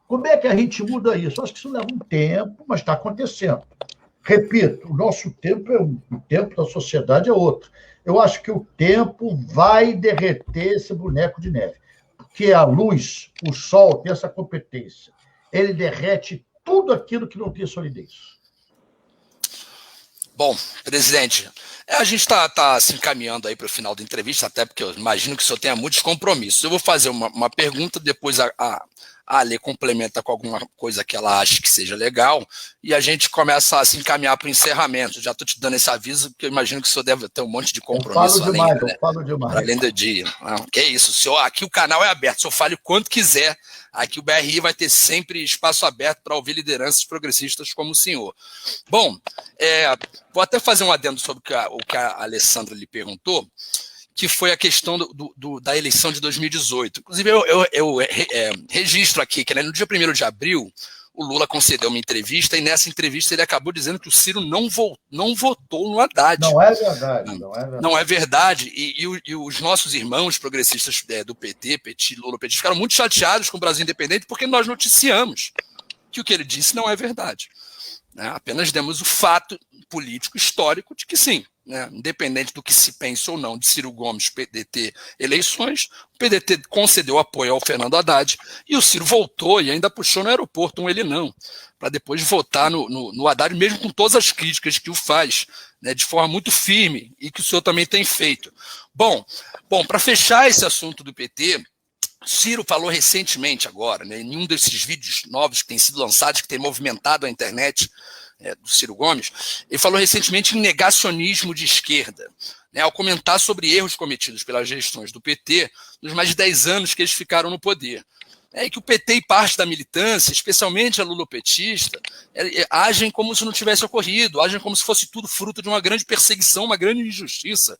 S2: Como é que a gente muda isso? Acho que isso leva um tempo, mas está acontecendo. Repito, o nosso tempo o tempo da sociedade é outro. Eu acho que o tempo vai derreter esse boneco de neve. Porque a luz, o sol, tem essa competência. Ele derrete tudo aquilo que não tem solidez.
S1: Bom, presidente, a gente está se encaminhando aí para o final da entrevista, até porque eu imagino que o senhor tenha muitos compromissos. Eu vou fazer uma pergunta, depois a Ale complementa com alguma coisa que ela acha que seja legal, e a gente começa a se encaminhar para o encerramento. Já estou te dando esse aviso, porque eu imagino que o senhor deve ter um monte de compromisso
S2: eu falo demais.
S1: Além do dia. Que é isso, senhor, aqui o canal é aberto, o senhor fale o quanto quiser. Aqui o BRI vai ter sempre espaço aberto para ouvir lideranças progressistas como o senhor. Bom, vou até fazer um adendo sobre o que a Alessandra lhe perguntou, que foi a questão da eleição de 2018. Inclusive, eu registro aqui que no dia 1º de abril, o Lula concedeu uma entrevista, e nessa entrevista ele acabou dizendo que o Ciro não votou no Haddad.
S2: Não é verdade.
S1: Não é verdade. E os nossos irmãos progressistas do PT, Lula, PT, ficaram muito chateados com o Brasil Independente, porque nós noticiamos que o que ele disse não é verdade. Apenas demos o fato político histórico de que sim, independente do que se pense ou não de Ciro Gomes, PDT, eleições, o PDT concedeu apoio ao Fernando Haddad e o Ciro voltou e ainda puxou no aeroporto ele não, para depois votar no Haddad, mesmo com todas as críticas que o faz, de forma muito firme, e que o senhor também tem feito. Bom, para fechar esse assunto do PT, Ciro falou recentemente agora, em um desses vídeos novos que têm sido lançados, que tem movimentado a internet, do Ciro Gomes, ele falou recentemente em negacionismo de esquerda, ao comentar sobre erros cometidos pelas gestões do PT nos mais de 10 anos que eles ficaram no poder. E que o PT e parte da militância, especialmente a lulopetista, agem como se não tivesse ocorrido, agem como se fosse tudo fruto de uma grande perseguição, uma grande injustiça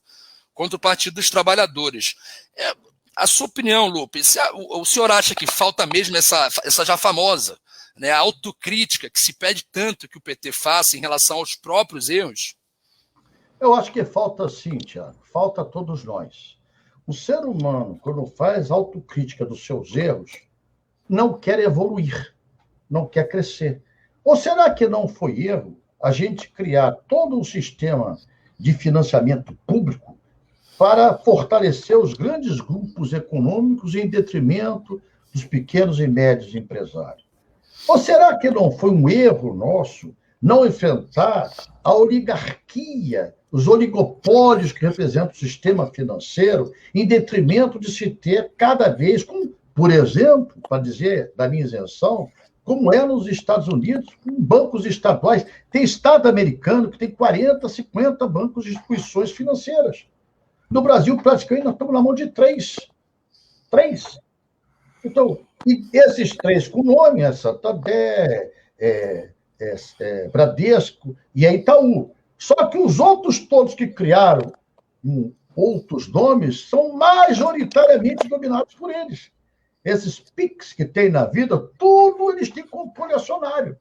S1: contra o Partido dos Trabalhadores. A sua opinião, Lupe, o senhor acha que falta mesmo essa já famosa, a autocrítica que se pede tanto que o PT faça em relação aos próprios erros?
S2: Eu acho que falta sim, Tiago. Falta a todos nós. O ser humano, quando faz autocrítica dos seus erros, não quer evoluir, não quer crescer. Ou será que não foi erro a gente criar todo um sistema de financiamento público para fortalecer os grandes grupos econômicos em detrimento dos pequenos e médios empresários? Ou será que não foi um erro nosso não enfrentar a oligarquia, os oligopólios que representam o sistema financeiro, em detrimento de se ter cada vez, por exemplo, para dizer da minha isenção, como é nos Estados Unidos, com bancos estaduais. Tem estado americano que tem 40, 50 bancos de instituições financeiras. No Brasil, praticamente, nós estamos na mão de 3. 3. Então, e esses 3 com nome, é Santander, Bradesco e a Itaú. Só que os outros todos que criaram outros nomes são majoritariamente dominados por eles. Esses PICs que tem na vida, tudo eles têm controle acionário.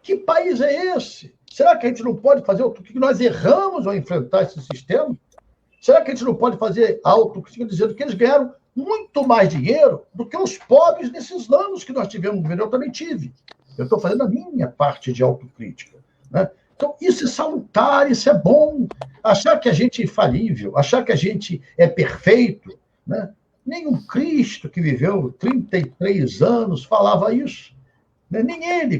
S2: Que país é esse? Será que a gente não pode fazer o que nós erramos ao enfrentar esse sistema? Será que a gente não pode fazer autocrítica dizendo que eles ganharam muito mais dinheiro do que os pobres nesses anos que nós tivemos no governo? Eu também tive. Eu estou fazendo a minha parte de autocrítica, né? Então, isso é salutar, isso é bom. Achar que a gente é infalível, achar que a gente é perfeito, né? Nem o Cristo, que viveu 33 anos, falava isso. Nem ele.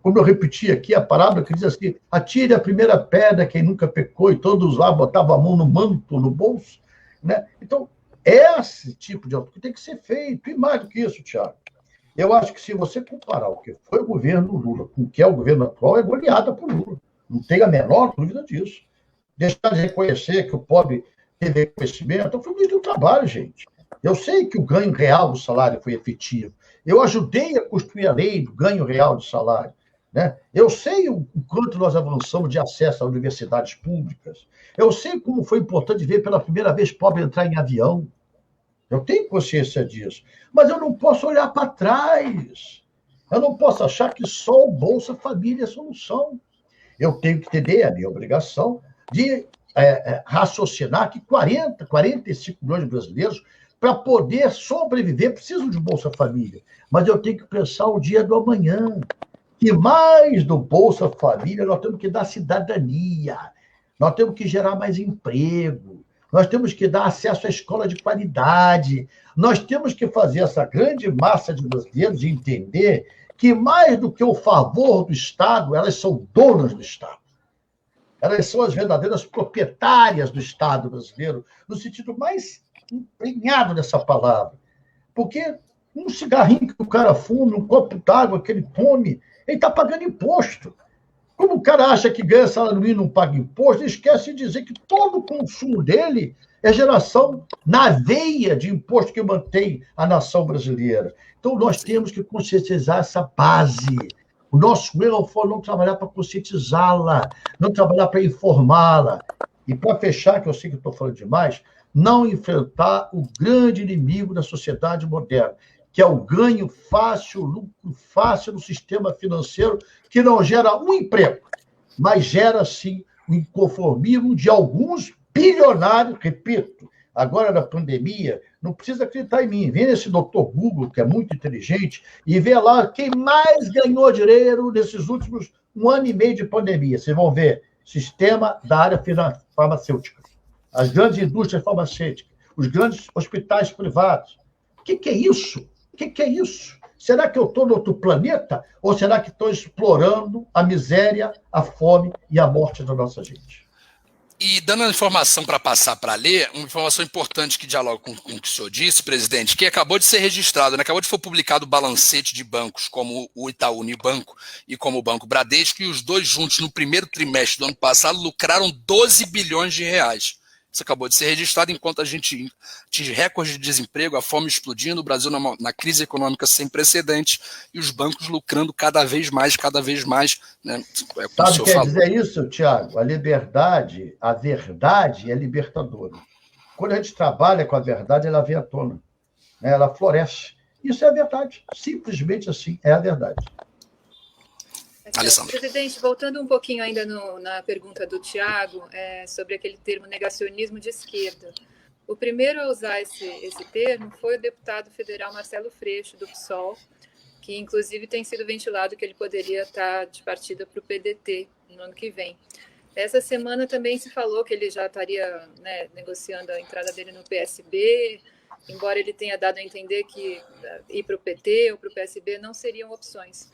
S2: Como eu repeti aqui a parábola que diz assim, atire a primeira pedra quem nunca pecou, e todos lá botavam a mão no manto, no bolso, né? Então, esse tipo de autocrítica tem que ser feito. E mais do que isso, Tiago, eu acho que se você comparar o que foi o governo Lula com o que é o governo atual, é goleada por Lula. Não tem a menor dúvida disso. Deixar de reconhecer que o pobre teve reconhecimento. Então, foi o ministro do Trabalho, gente. Eu sei que o ganho real do salário foi efetivo. Eu ajudei a construir a lei do ganho real do salário, né? Eu sei o quanto nós avançamos de acesso a universidades públicas. Eu sei como foi importante ver pela primeira vez pobre entrar em avião. Eu tenho consciência disso. Mas eu não posso olhar para trás. Eu não posso achar que só o Bolsa Família é a solução. Eu tenho que entender, é a minha obrigação, de raciocinar que 45 milhões de brasileiros, para poder sobreviver, precisam de Bolsa Família. Mas eu tenho que pensar o dia do amanhã. E mais do Bolsa Família, nós temos que dar cidadania. Nós temos que gerar mais emprego. Nós temos que dar acesso à escola de qualidade. Nós temos que fazer essa grande massa de brasileiros entender que, mais do que o favor do Estado, elas são donas do Estado. Elas são as verdadeiras proprietárias do Estado brasileiro, no sentido mais empenhado dessa palavra. Porque um cigarrinho que o cara fuma, um copo d'água que ele tome, ele está pagando imposto. Como o cara acha que ganha salário mínimo e não paga imposto, ele esquece de dizer que todo o consumo dele é geração na veia de imposto que mantém a nação brasileira. Então, nós temos que conscientizar essa base. O nosso erro foi não trabalhar para conscientizá-la, não trabalhar para informá-la. E, para fechar, que eu sei que estou falando demais, não enfrentar o grande inimigo da sociedade moderna, que é o ganho fácil, lucro fácil no sistema financeiro, que não gera um emprego, mas gera, sim, o inconformismo de alguns bilionários, repito, agora na pandemia, não precisa acreditar em mim, vem esse doutor Google, que é muito inteligente, e vê lá quem mais ganhou dinheiro nesses últimos 1 ano e meio de pandemia. Vocês vão ver, sistema da área farmacêutica, as grandes indústrias farmacêuticas, os grandes hospitais privados. O que é isso? O que é isso? Será que eu estou no outro planeta? Ou será que estou explorando a miséria, a fome e a morte da nossa gente?
S1: E dando a informação para passar para ler, uma informação importante que dialoga com o que o senhor disse, presidente, que acabou de ser registrado, né? Acabou de ser publicado o balancete de bancos como o Itaú Unibanco e como o Banco Bradesco, e os dois juntos, no primeiro trimestre do ano passado, lucraram 12 bilhões de reais. Isso acabou de ser registrado enquanto a gente atinge recorde de desemprego, a fome explodindo, o Brasil na crise econômica sem precedentes e os bancos lucrando cada vez mais, né?
S2: Sabe o que quer dizer isso, Tiago? A liberdade, a verdade é libertadora. Quando a gente trabalha com a verdade, ela vem à tona, né? Ela floresce. Isso é a verdade. Simplesmente assim, é a verdade.
S1: Alessandra.
S3: Presidente, voltando um pouquinho ainda na pergunta do Tiago, sobre aquele termo negacionismo de esquerda. O primeiro a usar esse termo foi o deputado federal Marcelo Freixo, do PSOL, que inclusive tem sido ventilado que ele poderia estar de partida para o PDT no ano que vem. Essa semana também se falou que ele já estaria, né, negociando a entrada dele no PSB, embora ele tenha dado a entender que ir para o PT ou para o PSB não seriam opções.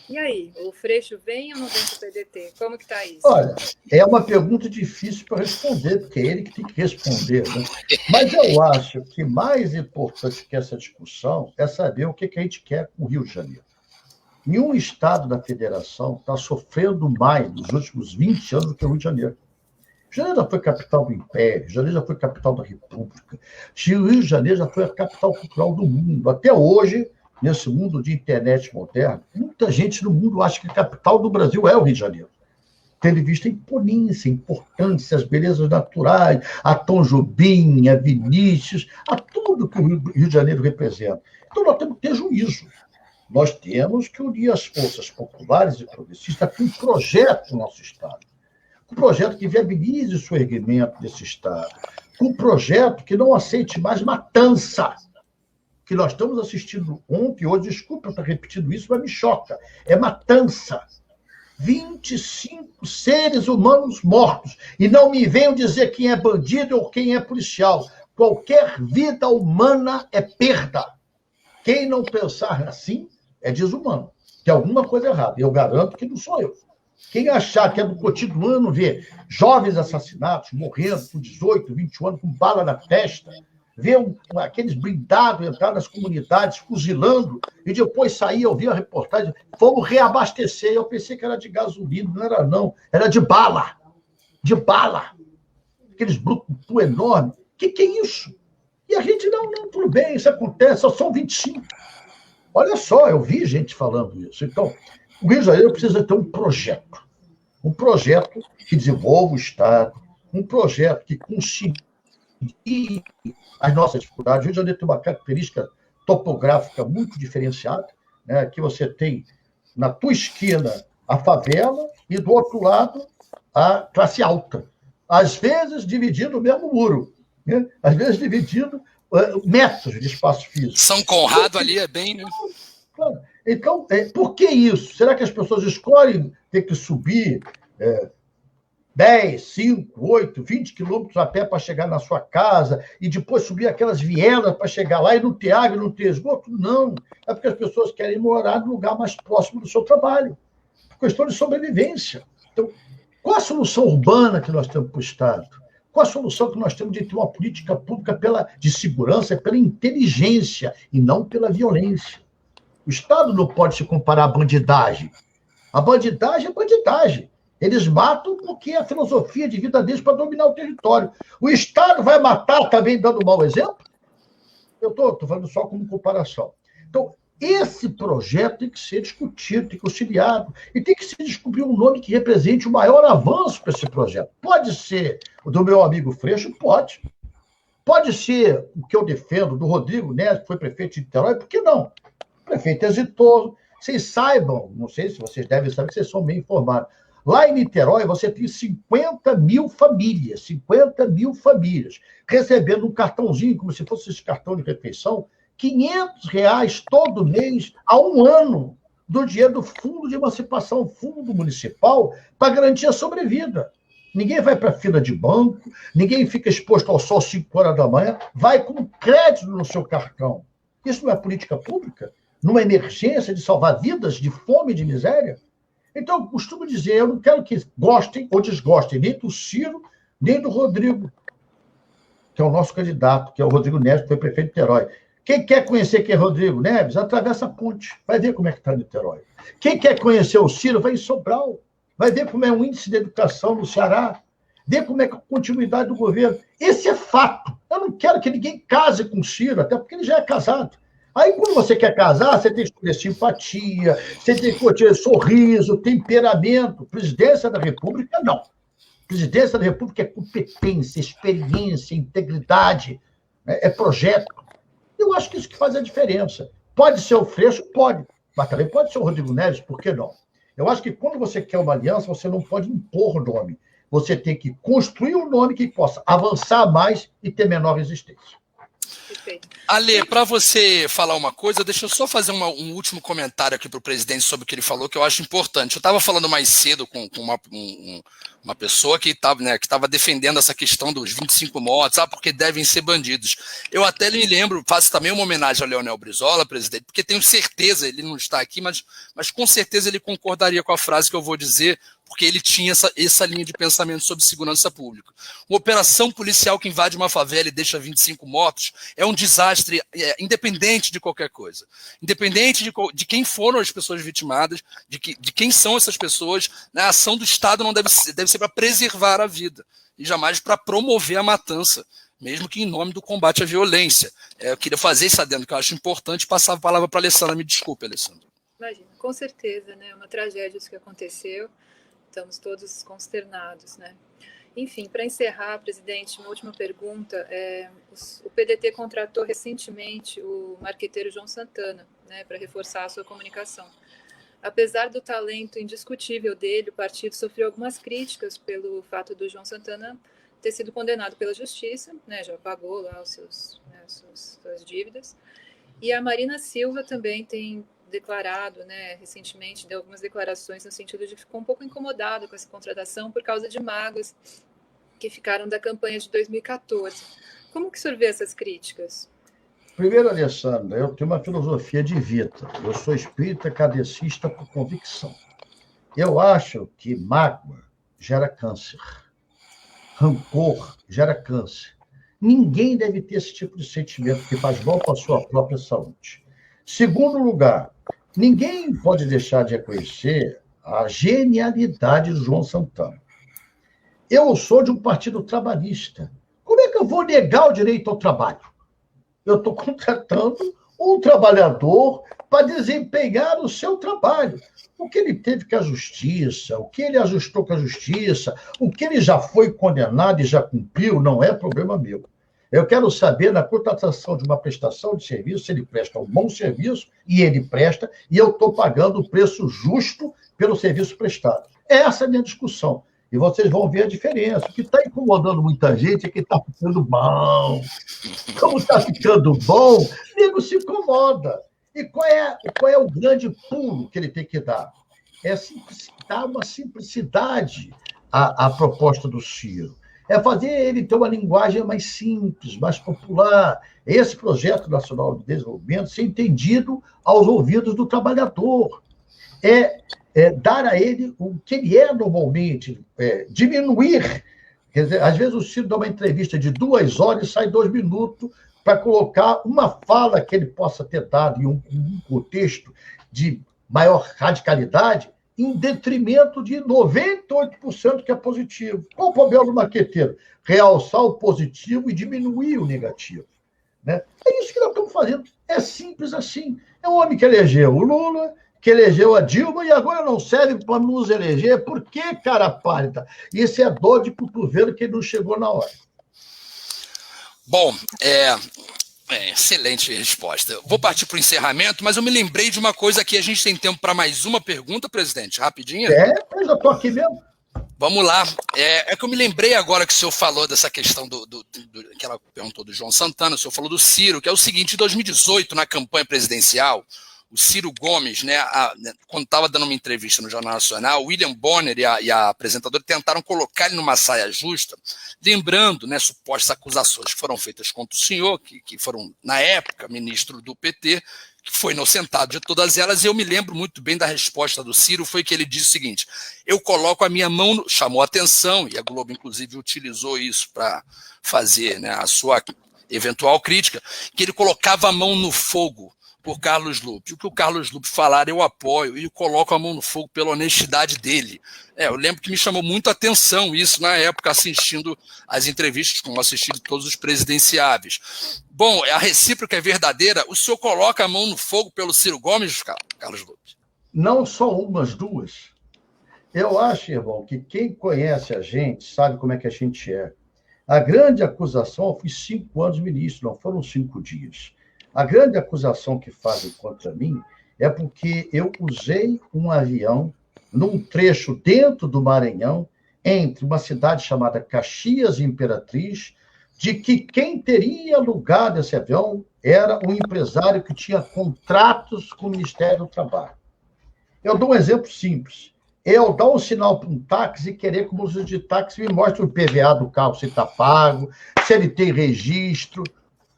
S3: E aí, o Freixo vem ou não vem para o PDT? Como que está isso?
S2: Olha, é uma pergunta difícil para responder, porque é ele que tem que responder, né? Mas eu acho que mais importante que essa discussão é saber o que a gente quer com o Rio de Janeiro. Nenhum estado da federação está sofrendo mais nos últimos 20 anos do que o Rio de Janeiro. O Rio de Janeiro já foi capital do Império, o Rio de Janeiro já foi capital da República, o Rio de Janeiro já foi a capital cultural do mundo. Até hoje, nesse mundo de internet moderno, muita gente no mundo acha que a capital do Brasil é o Rio de Janeiro. Tendo em vista a imponência, a importância, as belezas naturais, a Tom Jobim, a Vinícius, a tudo que o Rio de Janeiro representa. Então, nós temos que ter juízo. Nós temos que unir as forças populares e progressistas com um projeto no nosso Estado. Um projeto que viabilize o surgimento desse Estado. Um projeto que não aceite mais matança. Que nós estamos assistindo ontem, hoje, desculpa estar repetindo isso, mas me choca. É matança. 25 seres humanos mortos. E não me venham dizer quem é bandido ou quem é policial. Qualquer vida humana é perda. Quem não pensar assim é desumano. Tem alguma coisa errada. Eu garanto que não sou eu. Quem achar que é do cotidiano ver jovens assassinados, morrendo com 18, 21 anos, com bala na testa, ver aqueles blindados entrar nas comunidades, fuzilando, e depois sair, ouvir a reportagem, fomos reabastecer. Eu pensei que era de gasolina, não era não, era de bala. De bala. Aqueles brucutu enormes. O que é isso? E a gente, não, tudo bem, isso acontece, só são 25. Olha só, eu vi gente falando isso. Então, o Rio de Janeiro precisa ter um projeto que desenvolva o Estado, um projeto que consiga as nossas dificuldades. O Rio de Janeiro tem uma característica topográfica muito diferenciada, né? Que você tem na tua esquina a favela e do outro lado a classe alta. Às vezes dividindo o mesmo muro, né? Às vezes dividindo metros de espaço físico.
S1: São Conrado ali é bem, né?
S2: Claro. Então, por que isso? Será que as pessoas escolhem ter que subir 10, 5, 8, 20 quilômetros a pé para chegar na sua casa e depois subir aquelas vielas para chegar lá e não ter água, não ter esgoto? Não. É porque as pessoas querem morar no lugar mais próximo do seu trabalho. Por questão de sobrevivência. Então, qual a solução urbana que nós temos para o Estado? Qual a solução que nós temos de ter uma política pública de segurança, pela inteligência e não pela violência? O Estado não pode se comparar à bandidagem. A bandidagem é bandidagem. Eles matam porque é a filosofia de vida deles para dominar o território. O Estado vai matar também dando mau exemplo? Eu estou falando só como comparação. Então, esse projeto tem que ser discutido, tem que ser auxiliado, e tem que se descobrir um nome que represente o maior avanço para esse projeto. Pode ser o do meu amigo Freixo? Pode. Pode ser o que eu defendo, do Rodrigo Neves, que foi prefeito de Niterói? Por que não? O prefeito é exitoso. Vocês saibam, não sei se vocês devem saber, que vocês são bem informados. Lá em Niterói, você tem 50 mil famílias, recebendo um cartãozinho, como se fosse esse cartão de refeição, R$500 todo mês, há um ano, do dinheiro do Fundo de Emancipação, Fundo Municipal, para garantir a sobrevida. Ninguém vai para a fila de banco, ninguém fica exposto ao sol 5 horas da manhã, vai com crédito no seu cartão. Isso não é política pública? Numa emergência de salvar vidas de fome e de miséria? Então, eu costumo dizer, eu não quero que gostem ou desgostem nem do Ciro, nem do Rodrigo, que é o nosso candidato, que é o Rodrigo Neves, que foi prefeito de Niterói. Quem quer conhecer quem é Rodrigo Neves, atravessa a ponte, vai ver como é que está Niterói. Quem quer conhecer o Ciro, vai em Sobral, vai ver como é o índice de educação no Ceará, ver como é a continuidade do governo. Esse é fato. Eu não quero que ninguém case com o Ciro, até porque ele já é casado. Aí, quando você quer casar, você tem que escolher simpatia, você tem que escolher sorriso, temperamento. Presidência da República, não. Presidência da República é competência, experiência, integridade, é projeto. Eu acho que isso que faz a diferença. Pode ser o Freixo? Pode. Mas também pode ser o Rodrigo Neves, por que não? Eu acho que quando você quer uma aliança, você não pode impor o nome. Você tem que construir um nome que possa avançar mais e ter menor resistência.
S3: Perfeito.
S1: Ale, para você falar uma coisa, deixa eu só fazer um último comentário aqui para o presidente sobre o que ele falou, que eu acho importante. Eu estava falando mais cedo com uma pessoa que estava defendendo essa questão dos 25 mortos, porque devem ser bandidos. Eu até me lembro, faço também uma homenagem ao Leonel Brizola, presidente, porque tenho certeza, ele não está aqui, mas com certeza ele concordaria com a frase que eu vou dizer porque ele tinha essa linha de pensamento sobre segurança pública. Uma operação policial que invade uma favela e deixa 25 mortos é um desastre independente de qualquer coisa. Independente de quem foram as pessoas vitimadas, de quem são essas pessoas, né, a ação do Estado não deve ser para preservar a vida, e jamais para promover a matança, mesmo que em nome do combate à violência. Eu queria fazer isso adendo, que eu acho importante, passar a palavra para a Alessandra. Me desculpe, Alessandra.
S3: Imagina, com certeza, né? Uma tragédia isso que aconteceu, estamos todos consternados, né? Enfim, para encerrar, presidente, uma última pergunta. O PDT contratou recentemente o marqueteiro João Santana, né, para reforçar a sua comunicação. Apesar do talento indiscutível dele, o partido sofreu algumas críticas pelo fato do João Santana ter sido condenado pela justiça, né, já pagou lá suas dívidas. E a Marina Silva também tem declarado, né, recentemente, deu algumas declarações no sentido de que ficou um pouco incomodado com essa contratação por causa de mágoas que ficaram da campanha de 2014. Como que o senhor vê essas críticas?
S2: Primeiro, Alessandra, eu tenho uma filosofia de vida. Eu sou espírita kardecista por convicção. Eu acho que mágoa gera câncer. Rancor gera câncer. Ninguém deve ter esse tipo de sentimento que faz mal para a sua própria saúde. Segundo lugar, ninguém pode deixar de reconhecer a genialidade do João Santana. Eu sou de um partido trabalhista. Como é que eu vou negar o direito ao trabalho? Eu estou contratando um trabalhador para desempenhar o seu trabalho. O que ele teve com a justiça, o que ele ajustou com a justiça, o que ele já foi condenado e já cumpriu, não é problema meu. Eu quero saber, na contratação de uma prestação de serviço, se ele presta um bom serviço, e ele presta, e eu estou pagando o preço justo pelo serviço prestado. Essa é a minha discussão. E vocês vão ver a diferença. O que está incomodando muita gente é que está ficando bom. Como está ficando bom, o nego se incomoda. E qual é o grande pulo que ele tem que dar? É dar uma simplicidade à proposta do Ciro. É fazer ele ter uma linguagem mais simples, mais popular. Esse projeto nacional de desenvolvimento ser entendido aos ouvidos do trabalhador. Dar a ele o que ele é normalmente, diminuir. Quer dizer, às vezes o Ciro dá uma entrevista de 2 horas e sai 2 minutos para colocar uma fala que ele possa ter dado em um contexto de maior radicalidade, em detrimento de 98% que é positivo. Qual o problema do marqueteiro? Realçar o positivo e diminuir o negativo. Né? É isso que nós estamos fazendo. É simples assim. É um homem que elegeu o Lula, que elegeu a Dilma e agora não serve para nos eleger. Por que, cara pálida? Isso é dor de cotovelo que não chegou na hora.
S1: Bom, excelente resposta. Eu vou partir para o encerramento, mas eu me lembrei de uma coisa aqui. A gente tem tempo para mais uma pergunta, presidente? Rapidinho?
S2: Eu já estou aqui mesmo.
S1: Vamos lá. É que eu me lembrei agora que o senhor falou dessa questão que ela perguntou do João Santana, o senhor falou do Ciro, que é o seguinte: em 2018, na campanha presidencial, o Ciro Gomes, né, quando estava dando uma entrevista no Jornal Nacional, o William Bonner e a apresentadora tentaram colocar ele numa saia justa, lembrando, né, supostas acusações que foram feitas contra o senhor, que foram, na época, ministro do PT, que foi inocentado de todas elas, e eu me lembro muito bem da resposta do Ciro, foi que ele disse o seguinte: eu coloco a minha mão, chamou a atenção, e a Globo, inclusive, utilizou isso para fazer, né, a sua eventual crítica, que ele colocava a mão no fogo por Carlos Lupe. O que o Carlos Lupe falar, eu apoio e coloco a mão no fogo pela honestidade dele. Eu lembro que me chamou muito a atenção isso na época, assistindo as entrevistas, como assisti de todos os presidenciáveis. Bom, a recíproca é verdadeira. O senhor coloca a mão no fogo pelo Ciro Gomes, Carlos Lupe?
S2: Não só umas, duas. Eu acho, irmão, que quem conhece a gente sabe como é que a gente é. A grande acusação, eu fui 5 anos ministro, não foram 5 dias. A grande acusação que fazem contra mim é porque eu usei um avião num trecho dentro do Maranhão, entre uma cidade chamada Caxias e Imperatriz, de que quem teria alugado esse avião era um empresário que tinha contratos com o Ministério do Trabalho. Eu dou um exemplo simples. Eu dar um sinal para um táxi e querer que o motorista de táxi me mostre o PVA do carro, se está pago, se ele tem registro.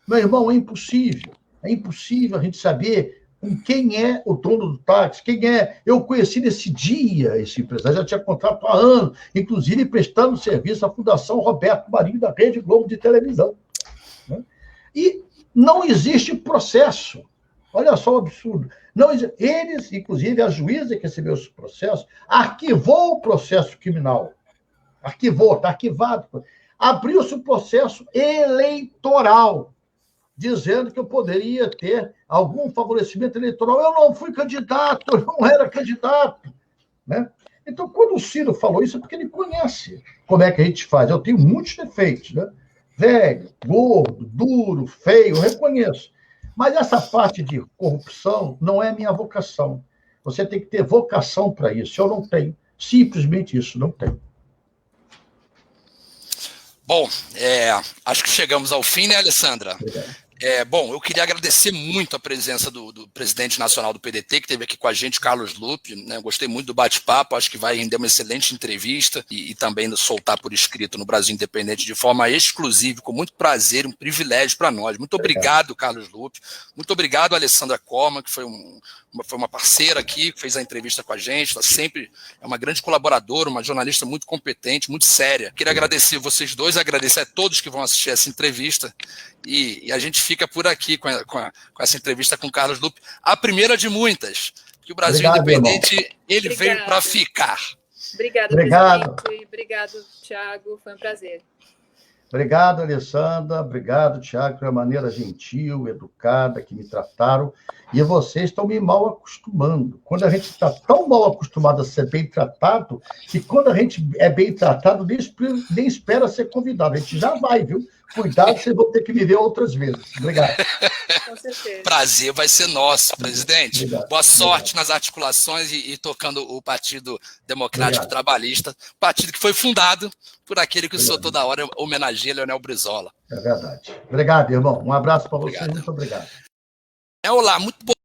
S2: Meu irmão, é impossível. É impossível a gente saber com quem é o dono do táxi, quem é. Eu conheci nesse dia esse empresário, já tinha contrato há anos, inclusive prestando serviço à Fundação Roberto Marinho, da Rede Globo de televisão. Né? E não existe processo. Olha só o absurdo. Não, eles, inclusive, a juíza que recebeu esse processo, arquivou o processo criminal. Arquivou, está arquivado. Abriu-se o processo eleitoral, dizendo que eu poderia ter algum favorecimento eleitoral. Eu não fui candidato, eu não era candidato. Né? Então, quando o Ciro falou isso, é porque ele conhece como é que a gente faz. Eu tenho muitos defeitos, né? Velho, gordo, duro, feio, eu reconheço. Mas essa parte de corrupção não é minha vocação. Você tem que ter vocação para isso. Eu não tenho. Simplesmente isso, não tenho.
S1: Bom, acho que chegamos ao fim, né, Alessandra?
S2: Obrigado.
S1: Bom, eu queria agradecer muito a presença do presidente nacional do PDT, que esteve aqui com a gente, Carlos Lupe, né? Gostei muito do bate-papo, acho que vai render uma excelente entrevista e também soltar por escrito no Brasil Independente de forma exclusiva, com muito prazer, um privilégio para nós. Muito obrigado, Carlos Lupe. Muito obrigado, Alessandra Corma, que foi uma parceira aqui, que fez a entrevista com a gente, ela sempre é uma grande colaboradora, uma jornalista muito competente, muito séria. Queria agradecer vocês dois, agradecer a todos que vão assistir essa entrevista e a gente fica por aqui com essa entrevista com o Carlos Lupe, a primeira de muitas, que o Brasil Independente, ele veio para ficar.
S3: Obrigada, presidente. Obrigado, Thiago, foi um prazer.
S2: Obrigado, Alessandra. Obrigado, Thiago, pela maneira gentil, educada que me trataram. E vocês estão me mal acostumando. Quando a gente está tão mal acostumado a ser bem tratado, que quando a gente é bem tratado, nem espera ser convidado. A gente já vai, viu? Cuidado, vocês vão ter que me ver outras vezes. Obrigado.
S3: Com certeza.
S1: Prazer vai ser nosso, presidente.
S2: Obrigado.
S1: Boa sorte nas articulações e tocando o Partido Democrático Trabalhista, partido que foi fundado por aquele que o senhor toda hora homenageia, Leonel Brizola.
S2: É verdade. Obrigado, irmão. Um abraço para vocês. Muito obrigado.
S1: Olá, muito bom.